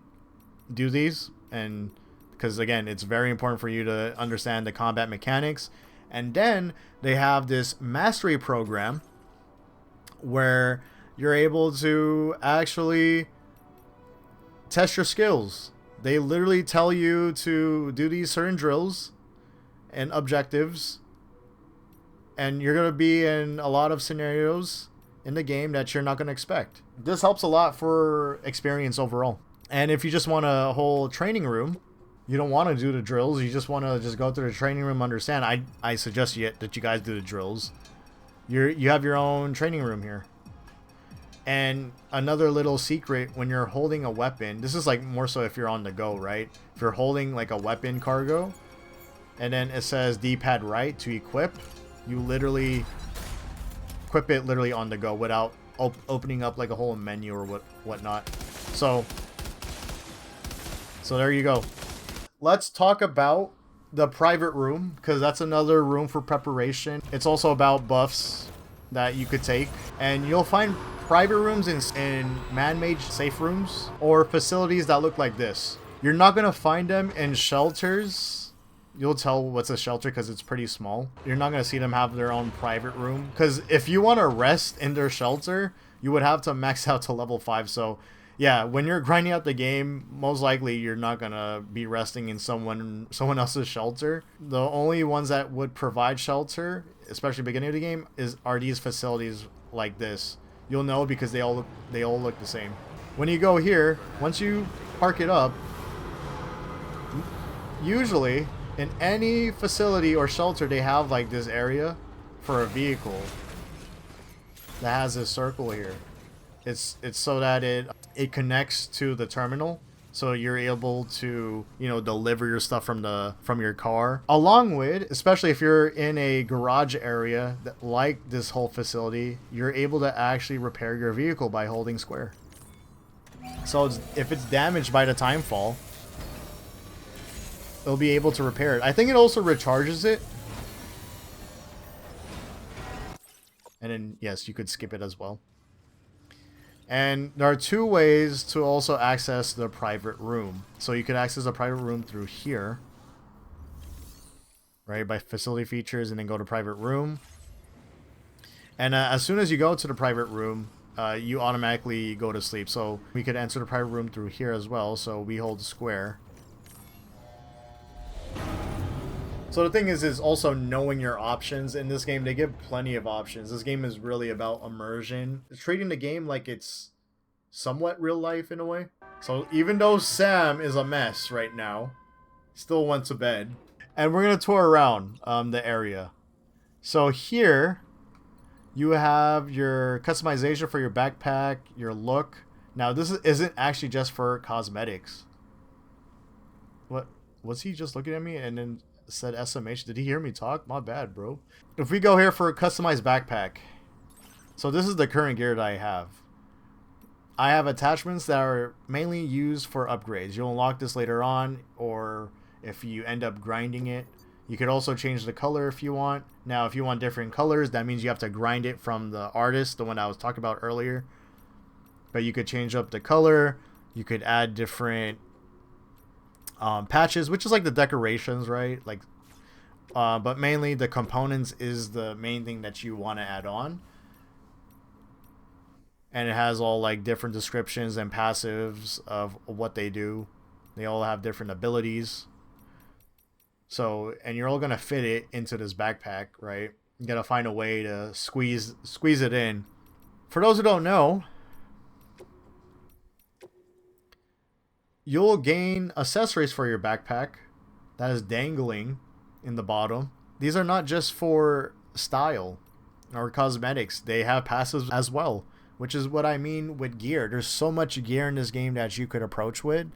do these, and because again, it's very important for you to understand the combat mechanics. And then they have this mastery program where you're able to actually test your skills. They literally tell you to do these certain drills and objectives, and you're going to be in a lot of scenarios in the game that you're not going to expect. This helps a lot for experience overall. And if you just want a whole training room, you don't want to do the drills, you just want to just go to the training room, understand, I suggest that you guys do the drills. You have your own training room here. And another little secret, when you're holding a weapon, this is like more so if you're on the go, right? If you're holding like a weapon cargo, and then it says D-pad right to equip, you literally equip it literally on the go without opening up like a whole menu or whatnot. So there you go. Let's talk about the private room, because that's another room for preparation. It's also about buffs that you could take, and you'll find private rooms in man-made safe rooms or facilities that look like this. You're not going to find them in shelters. You'll tell what's a shelter because it's pretty small. You're not going to see them have their own private room, because if you want to rest in their shelter, you would have to max out to level 5. So yeah, when you're grinding out the game, most likely you're not gonna be resting in someone else's shelter. The only ones that would provide shelter, especially beginning of the game, are these facilities like this. You'll know because they all look the same. When you go here, once you park it up, usually in any facility or shelter they have like this area for a vehicle that has this circle here. It's so that it connects to the terminal, so you're able to, you know, deliver your stuff from your car. Along with, especially if you're in a garage area that, like this whole facility, you're able to actually repair your vehicle by holding square. So if it's damaged by the time fall, it'll be able to repair it. I think it also recharges it. And then yes, you could skip it as well. And there are two ways to also access the private room. So you can access the private room through here, right, by facility features, and then go to private room. And as soon as you go to the private room, you automatically go to sleep. So we could enter the private room through here as well. So we hold square. So the thing is also knowing your options. In this game, they give plenty of options. This game is really about immersion. It's treating the game like it's somewhat real life in a way. So even though Sam is a mess right now, still went to bed. And we're going to tour around the area. So here, you have your customization for your backpack, your look. Now, this isn't actually just for cosmetics. What? Was he just looking at me and then said SMH? Did he hear me talk? My bad, bro. If we go here for a customized backpack, so this is the current gear that I have. I have attachments that are mainly used for upgrades. You'll unlock this later on, or if you end up grinding it. You could also change the color if you want. Now, if you want different colors, that means you have to grind it from the artist, the one I was talking about earlier. But you could change up the color. You could add different patches, which is like the decorations, right? Like, but mainly the components is the main thing that you want to add on. And it has all like different descriptions and passives of what they do. They all have different abilities. So, and you're all gonna fit it into this backpack, right? You gotta find a way to squeeze it in. For those who don't know, you'll gain accessories for your backpack that is dangling in the bottom. These are not just for style or cosmetics. They have passives as well, which is what I mean with gear. There's so much gear in this game that you could approach with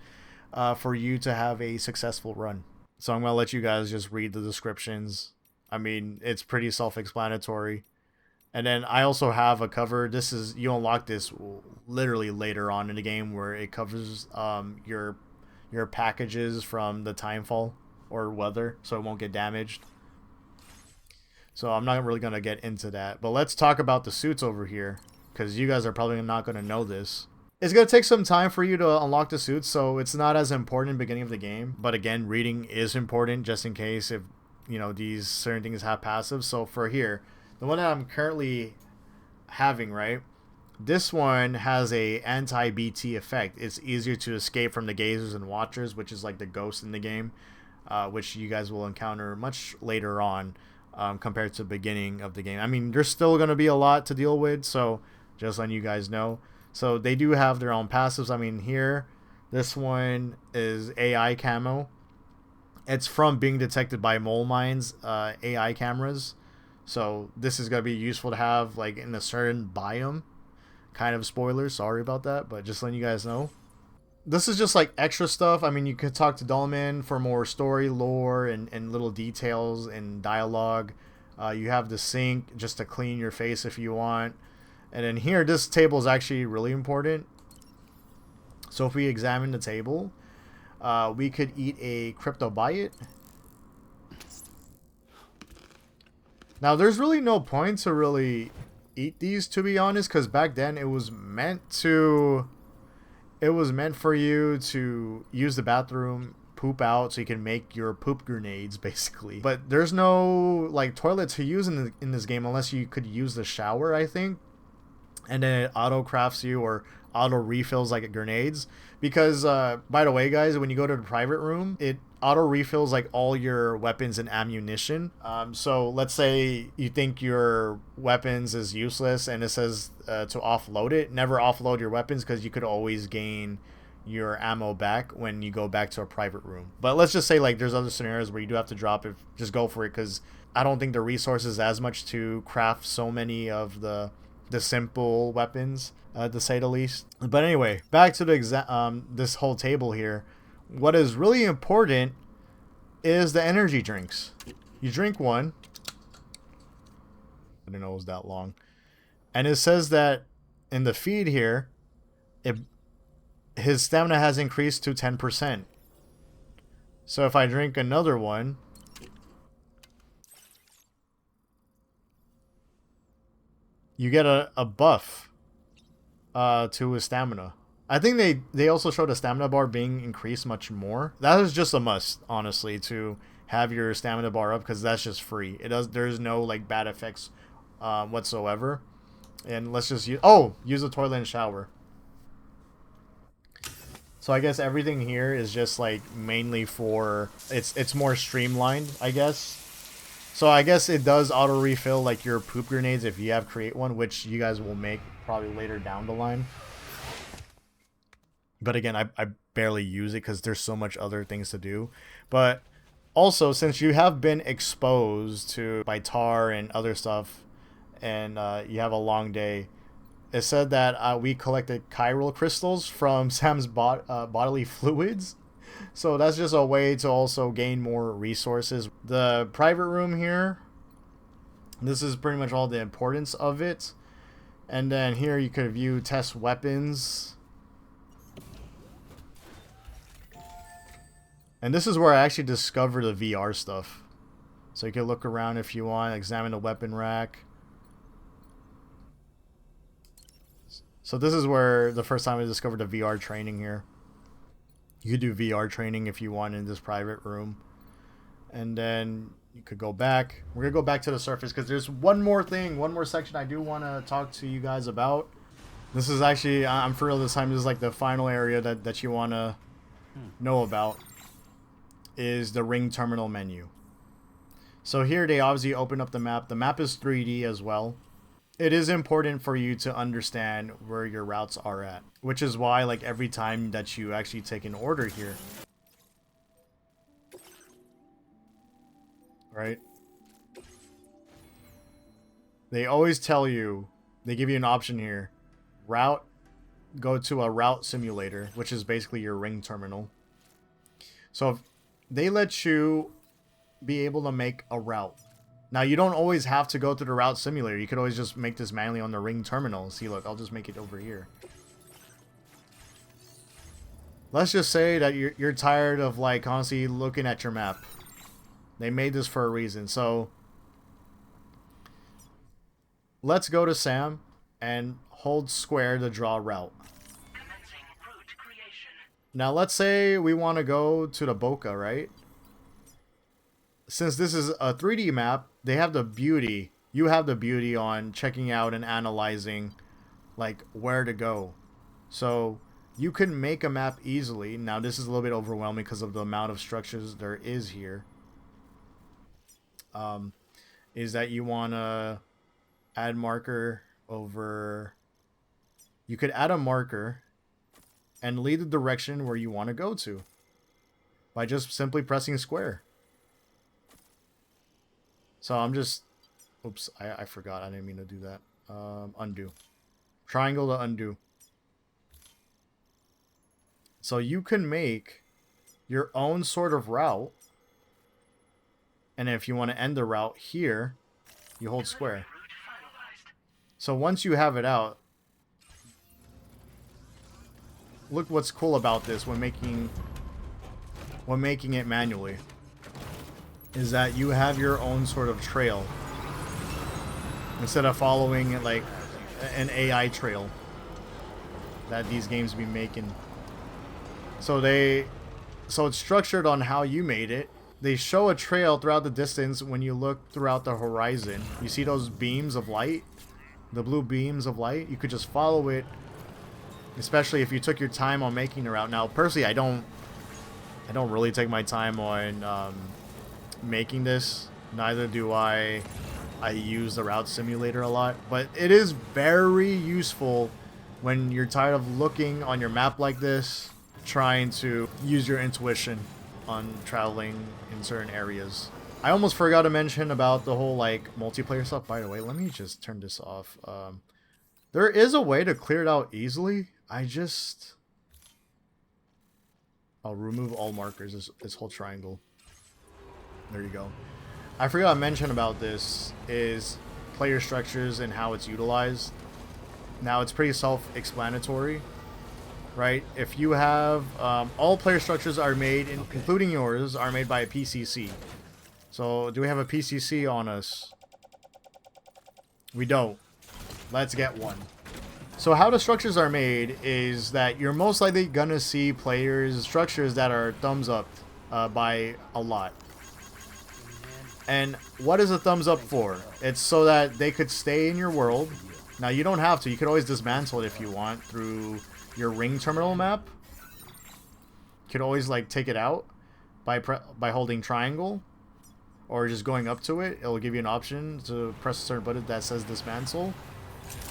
for you to have a successful run. So I'm going to let you guys just read the descriptions. I mean, it's pretty self-explanatory. And then I also have a cover. This is, you unlock this literally later on in the game, where it covers your packages from the timefall or weather, so it won't get damaged. So I'm not really going to get into that. But let's talk about the suits over here, because you guys are probably not going to know this. It's going to take some time for you to unlock the suits, so it's not as important in the beginning of the game. But again, reading is important just in case if, you know, these certain things have passives. So for here, the one that I'm currently having, right? This one has a anti-BT effect. It's easier to escape from the gazers and watchers, which is like the ghosts in the game, which you guys will encounter much later on compared to the beginning of the game. I mean, there's still going to be a lot to deal with, so Just letting you guys know. So they do have their own passives. I mean, here, this one is AI camo. It's from being detected by mole mines, AI cameras. So this is gonna be useful to have like in a certain biome. Kind of spoilers, sorry about that, but just letting you guys know. This is just like extra stuff. I mean, you could talk to Dolman for more story, lore, and little details and dialogue. You have the sink just to clean your face if you want. And then here, this table is actually really important. So if we examine the table, we could eat a cryptobiote. Now, there's really no point to really eat these, to be honest, because back then it was meant for you to use the bathroom, poop out, so you can make your poop grenades, basically. But there's no like toilet to use in this game unless you could use the shower, I think. And then it auto crafts you or auto refills like grenades. Because by the way, guys, when you go to the private room, it auto refills like all your weapons and ammunition. So let's say you think your weapons is useless and it says to offload it. Never offload your weapons because you could always gain your ammo back when you go back to a private room. But let's just say like there's other scenarios where you do have to drop it. Just go for it, because I don't think the resources as much to craft so many of the simple weapons, to say the least. But anyway, back to the this whole table here. What is really important is the energy drinks. You drink one. I didn't know it was that long. And it says that in the feed here, his stamina has increased to 10%. So if I drink another one, you get a buff to his stamina. I think they also showed a stamina bar being increased much more. That is just a must, honestly, to have your stamina bar up, because that's just free. There's no like bad effects whatsoever. And let's just use the toilet and shower. So I guess everything here is just like mainly for it's more streamlined, I guess. So I guess it does auto refill like your poop grenades if you have create one, which you guys will make probably later down the line. But again, I barely use it because there's so much other things to do. But also, since you have been exposed to by tar and other stuff, and you have a long day, it said that we collected chiral crystals from Sam's bodily fluids. So that's just a way to also gain more resources. The private room here, this is pretty much all the importance of it. And then here you could view test weapons. And this is where I actually discovered the VR stuff. So you can look around if you want, examine the weapon rack. So this is where the first time I discovered the VR training here. You could do VR training if you want in this private room. And then you could go back. We're going to go back to the surface because there's one more thing, one more section I do want to talk to you guys about. This is actually, I'm for real this time, this is like the final area that you want to know about, is the ring terminal menu. So here they obviously open up the map. The map is 3D as well. It is important for you to understand where your routes are at, which is why like every time that you actually take an order here, right, they always tell you, they give you an option here, route, go to a route simulator, which is basically your ring terminal. So if they let you be able to make a route. Now, you don't always have to go to the route simulator. You could always just make this manually on the ring terminal. See, look, I'll just make it over here. Let's just say that you're tired of, like, constantly looking at your map. They made this for a reason. So, let's go to Sam and hold square to draw a route. Now, let's say we want to go to the Boca, right? Since this is a 3D map, they have the beauty, you have the beauty on checking out and analyzing like where to go. So you can make a map easily. Now this is a little bit overwhelming because of the amount of structures there is here. Is that you want to add marker over you could add a marker and lead the direction where you want to go to by just simply pressing square. So I'm just, oops, I forgot. I didn't mean to do that. Undo. Triangle to undo. So you can make your own sort of route. And if you want to end the route here, you hold square. So once you have it out, look what's cool about this when making it manually is that you have your own sort of trail instead of following like an AI trail that these games be making. So it's structured on how you made it. They show a trail throughout the distance when you look throughout the horizon. You see those beams of light? The blue beams of light? You could just follow it, especially if you took your time on making the route. Now, personally, I don't really take my time on making this. Neither do I use the route simulator a lot, but it is very useful when you're tired of looking on your map like this, trying to use your intuition on traveling in certain areas. I almost forgot to mention about the whole like multiplayer stuff. By the way, let me just turn this off. There is a way to clear it out easily. I'll remove all markers. This whole triangle. There you go. I forgot to mention about this is player structures and how it's utilized. Now it's pretty self-explanatory, right? If you have all player structures are made, including yours, are made by a PCC. So do we have a PCC on us? We don't. Let's get one. So how the structures are made is that you're most likely gonna see players' structures that are thumbs up by a lot. And what is a thumbs up for? It's so that they could stay in your world. Now you don't have to. You could always dismantle it if you want through your ring terminal map. You could always like take it out by holding triangle or just going up to it. It'll give you an option to press a certain button that says dismantle.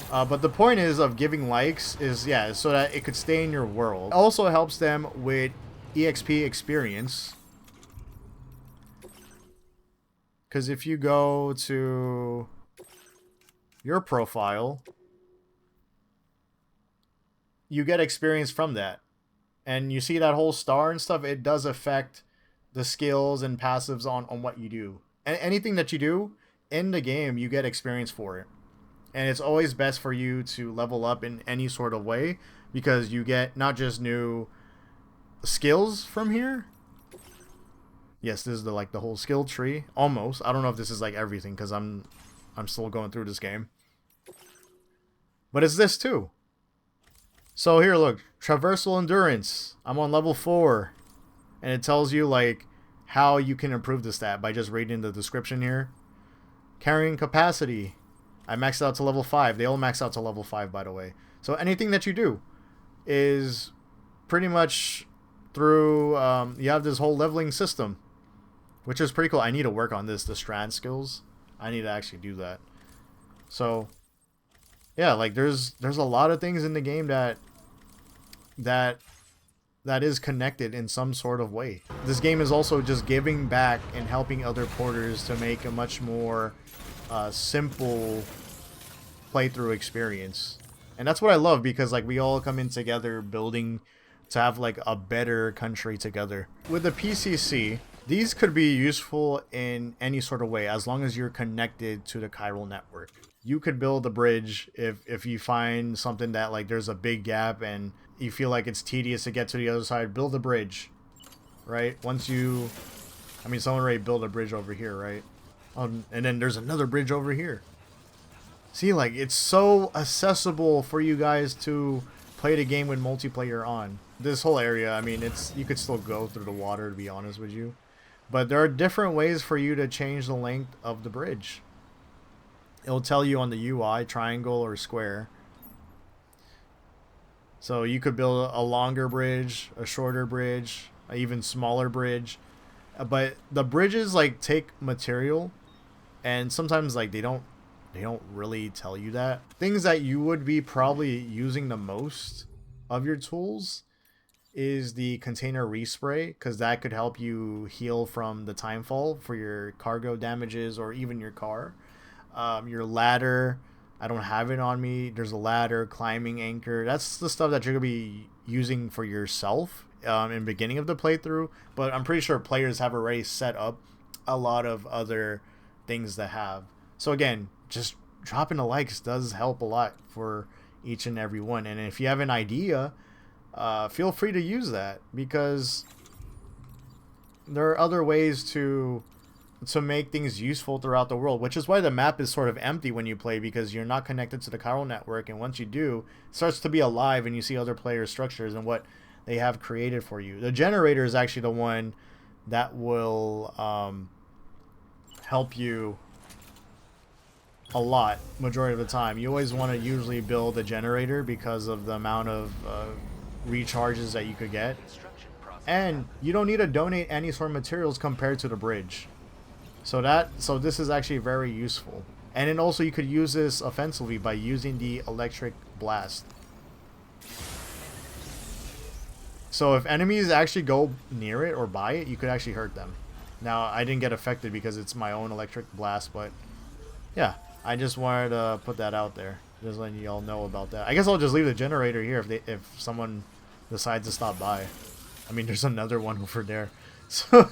But the point is of giving likes is, yeah, so that it could stay in your world. It also helps them with EXP experience. Because if you go to your profile, you get experience from that. And you see that whole star and stuff, it does affect the skills and passives on what you do. And anything that you do in the game, you get experience for it. And it's always best for you to level up in any sort of way, because you get not just new skills from here. Yes, this is the whole skill tree. Almost. I don't know if this is like everything, because I'm still going through this game. But it's this too. So here, look. Traversal endurance. I'm on level 4. And it tells you like how you can improve the stat by just reading the description here. Carrying capacity. I maxed out to level 5. They all max out to level 5, by the way. So anything that you do is pretty much through... you have this whole leveling system, which is pretty cool. I need to work on this, the strand skills. I need to actually do that. So, yeah, like there's a lot of things in the game that is connected in some sort of way. This game is also just giving back and helping other porters to make a much more simple playthrough experience. And that's what I love, because like we all come in together building to have like a better country together. With the PCC, these could be useful in any sort of way as long as you're connected to the chiral network. You could build a bridge if you find something that like there's a big gap and you feel like it's tedious to get to the other side. Build a bridge, right? Once you, I mean, someone already built a bridge over here, right? And then there's another bridge over here. See, like it's so accessible for you guys to play the game with multiplayer on. This whole area, I mean, you could still go through the water, to be honest with you. But there are different ways for you to change the length of the bridge. It'll tell you on the UI, triangle or square. So you could build a longer bridge, a shorter bridge, an even smaller bridge. But the bridges like take material, and sometimes like they don't they don't really tell you that. Things that you would be probably using the most of your tools is the container respray, because that could help you heal from the time fall for your cargo damages or even your car. Your ladder, I don't have it on me. There's a ladder, climbing anchor. That's the stuff that you're gonna be using for yourself in the beginning of the playthrough. But I'm pretty sure players have already set up a lot of other things that have. So again, just dropping the likes does help a lot for each and every one. And if you have an idea, feel free to use that, because there are other ways to make things useful throughout the world, which is why the map is sort of empty when you play, because you're not connected to the chiral network, and once you do, it starts to be alive and you see other players' structures and what they have created for you. The generator is actually the one that will help you a lot majority of the time. You always want to usually build a generator because of the amount of recharges that you could get, and you don't need to donate any sort of materials compared to the bridge. So this is actually very useful. And then also you could use this offensively by using the electric blast. So if enemies actually go near it or by it, you could actually hurt them. Now, I didn't get affected because it's my own electric blast, but yeah, I just wanted to put that out there. Just letting y'all know about that. I guess I'll just leave the generator here if someone decides to stop by. I mean, there's another one over there. So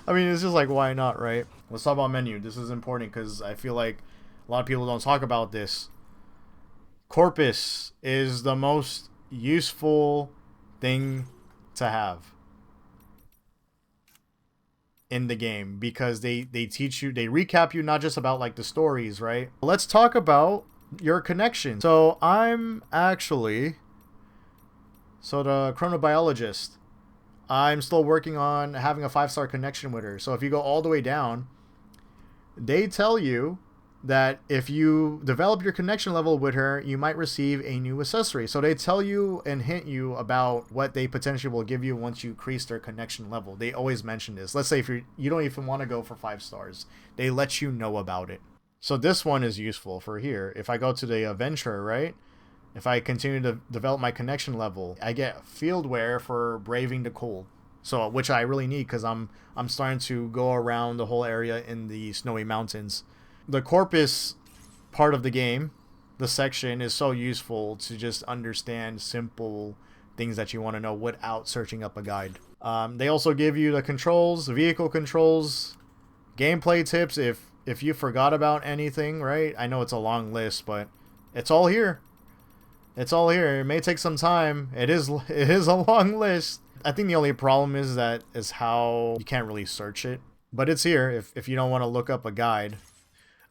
I mean, it's just like, why not, right? Let's talk about menu. This is important because I feel like a lot of people don't talk about this. Corpus is the most useful thing to have in the game, because they teach you, they recap you not just about like the stories, right? Let's talk about your connection. So I'm actually, the chronobiologist. I'm still working on having a 5-star connection with her. So if you go all the way down, they tell you that if you develop your connection level with her, you might receive a new accessory. So they tell you and hint you about what they potentially will give you once you increase their connection level. They always mention this. Let's say if you don't even want to go for 5 stars, they let you know about it. So this one is useful for here. If I go to the adventure, right? If I continue to develop my connection level, I get field wear for braving the cold. So, which I really need, because I'm starting to go around the whole area in the snowy mountains. The corpus part of the game, the section, is so useful to just understand simple things that you want to know without searching up a guide. They also give you the controls, vehicle controls, gameplay tips if you forgot about anything, right? I know it's a long list, but it's all here. It's all here. It may take some time. It is a long list. I think the only problem is how you can't really search it. But it's here if you don't want to look up a guide.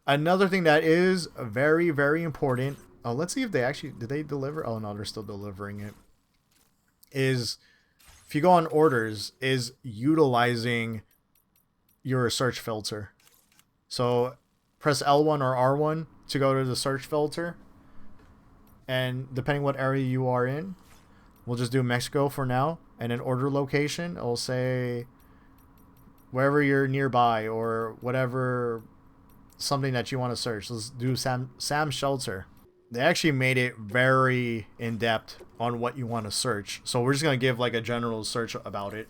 Another thing that is very, very important. Oh, let's see if they actually... Did they deliver? Oh, no, they're still delivering it. Is, if you go on orders, is utilizing your search filter. So press L1 or R1 to go to the search filter. And depending what area you are in, we'll just do Mexico for now. And an order location, it'll say wherever you're nearby or whatever, something that you want to search. Let's do Sam's Shelter. They actually made it very in-depth on what you want to search. So we're just going to give like a general search about it.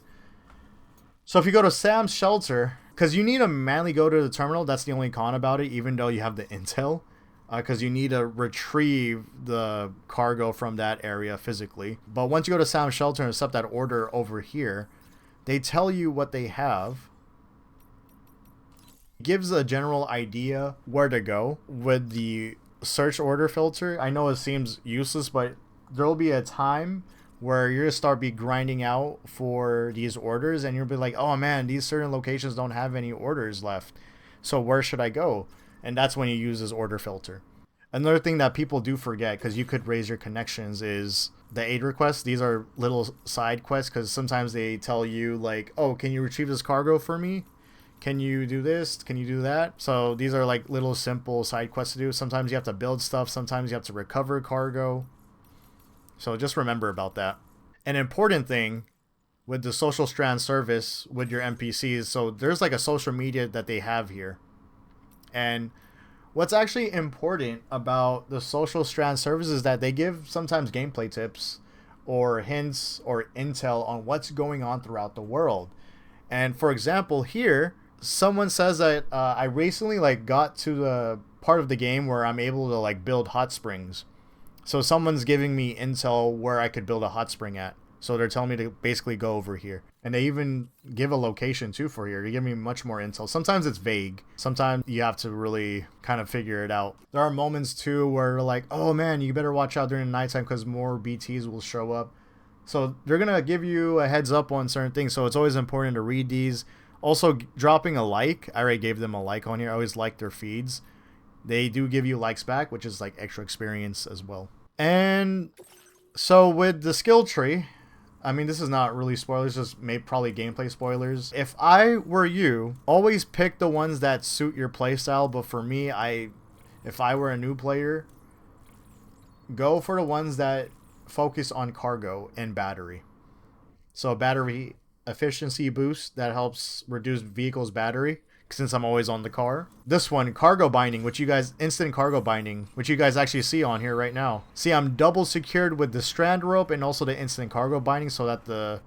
So if you go to Sam's Shelter, because you need to manually go to the terminal, that's the only con about it, even though you have the intel. Because you need to retrieve the cargo from that area physically. But once you go to Sam's Shelter and accept that order over here, they tell you what they have. It gives a general idea where to go with the search order filter. I know it seems useless, but there will be a time where you're going to start be grinding out for these orders, and you'll be like, oh man, these certain locations don't have any orders left. So where should I go? And that's when you use this order filter. Another thing that people do forget, because you could raise your connections, is the aid requests. These are little side quests, because sometimes they tell you like, oh, can you retrieve this cargo for me? Can you do this? Can you do that? So these are like little simple side quests to do. Sometimes you have to build stuff. Sometimes you have to recover cargo. So just remember about that. An important thing with the social strand service with your NPCs, so there's like a social media that they have here. And What's actually important about the social strand services is that they give sometimes gameplay tips or hints or intel on what's going on throughout the world. And for example, here someone says that I recently like got to the part of the game where I'm able to like build hot springs. So someone's giving me intel where I could build a hot spring at. So they're telling me to basically go over here. And they even give a location too for here. They give me much more intel. Sometimes it's vague. Sometimes you have to really kind of figure it out. There are moments too where they're like, oh man, you better watch out during the nighttime because more BTs will show up. So they're going to give you a heads up on certain things. So it's always important to read these. Also, dropping a like. I already gave them a like on here. I always like their feeds. They do give you likes back, which is like extra experience as well. And so with the skill tree, I mean, this is not really spoilers, just probably gameplay spoilers. If I were you, always pick the ones that suit your playstyle. But for me, if I were a new player, go for the ones that focus on cargo and battery. So battery efficiency boost that helps reduce vehicle's battery, since I'm always on the car. This one, cargo binding, instant cargo binding, which you guys actually see on here right now. See, I'm double secured with the strand rope and also the instant cargo binding so that the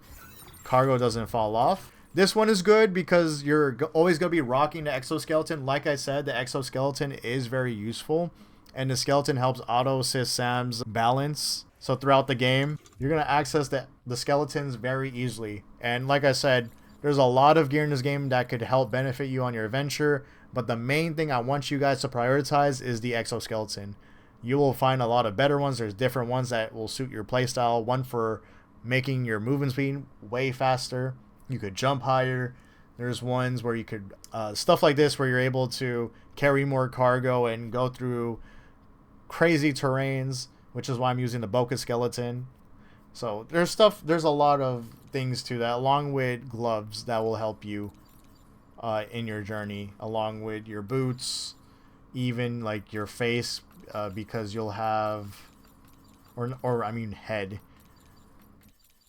cargo doesn't fall off. This one is good because you're always going to be rocking the exoskeleton. Like I said, the exoskeleton is very useful, and the skeleton helps auto assist Sam's balance. So throughout the game, you're going to access the skeletons very easily. And like I said, there's a lot of gear in this game that could help benefit you on your adventure, but the main thing I want you guys to prioritize is the exoskeleton. You will find a lot of better ones. There's different ones that will suit your playstyle. One for making your movement speed way faster. You could jump higher. There's ones where you could, stuff like this where you're able to carry more cargo and go through crazy terrains, which is why I'm using the Boca skeleton. So there's a lot of things to that, along with gloves that will help you in your journey, along with your boots, even like your face, because you'll have, or I mean head,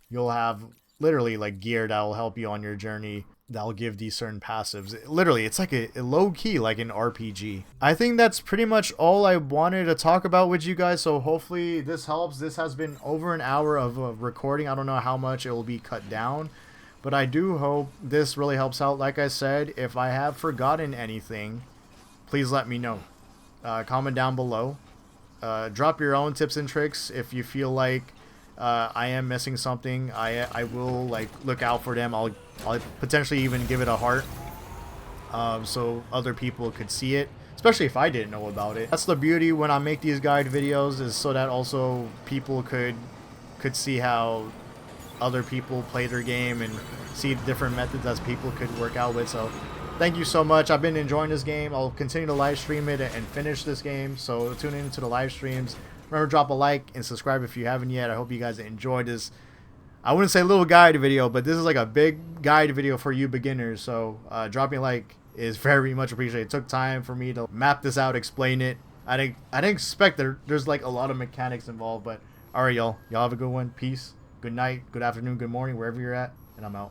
you'll have literally like gear that will help you on your journey. That'll give these certain passives. Literally, it's like a low key, like an RPG. I think that's pretty much all I wanted to talk about with you guys. So hopefully this helps. This has been over an hour of recording. I don't know how much it will be cut down, but I do hope this really helps out. Like I said, if I have forgotten anything, please let me know. Comment down below. Drop your own tips and tricks if you feel like I am missing something. I will like look out for them. I'll potentially even give it a heart, so other people could see it, especially if I didn't know about it. That's the beauty when I make these guide videos, is so that also people could see how other people play their game and see different methods as people could work out with. So thank you so much. I've been enjoying this game. I'll continue to live stream it and finish this game, so tune into the live streams. Remember, drop a like and subscribe if you haven't yet. I hope you guys enjoyed this. I wouldn't say little guide video, but this is like a big guide video for you beginners. So dropping a like is very much appreciated. It took time for me to map this out, explain it. I didn't expect there's like a lot of mechanics involved. But all right, y'all have a good one. Peace. Good night. Good afternoon. Good morning. Wherever you're at. And I'm out.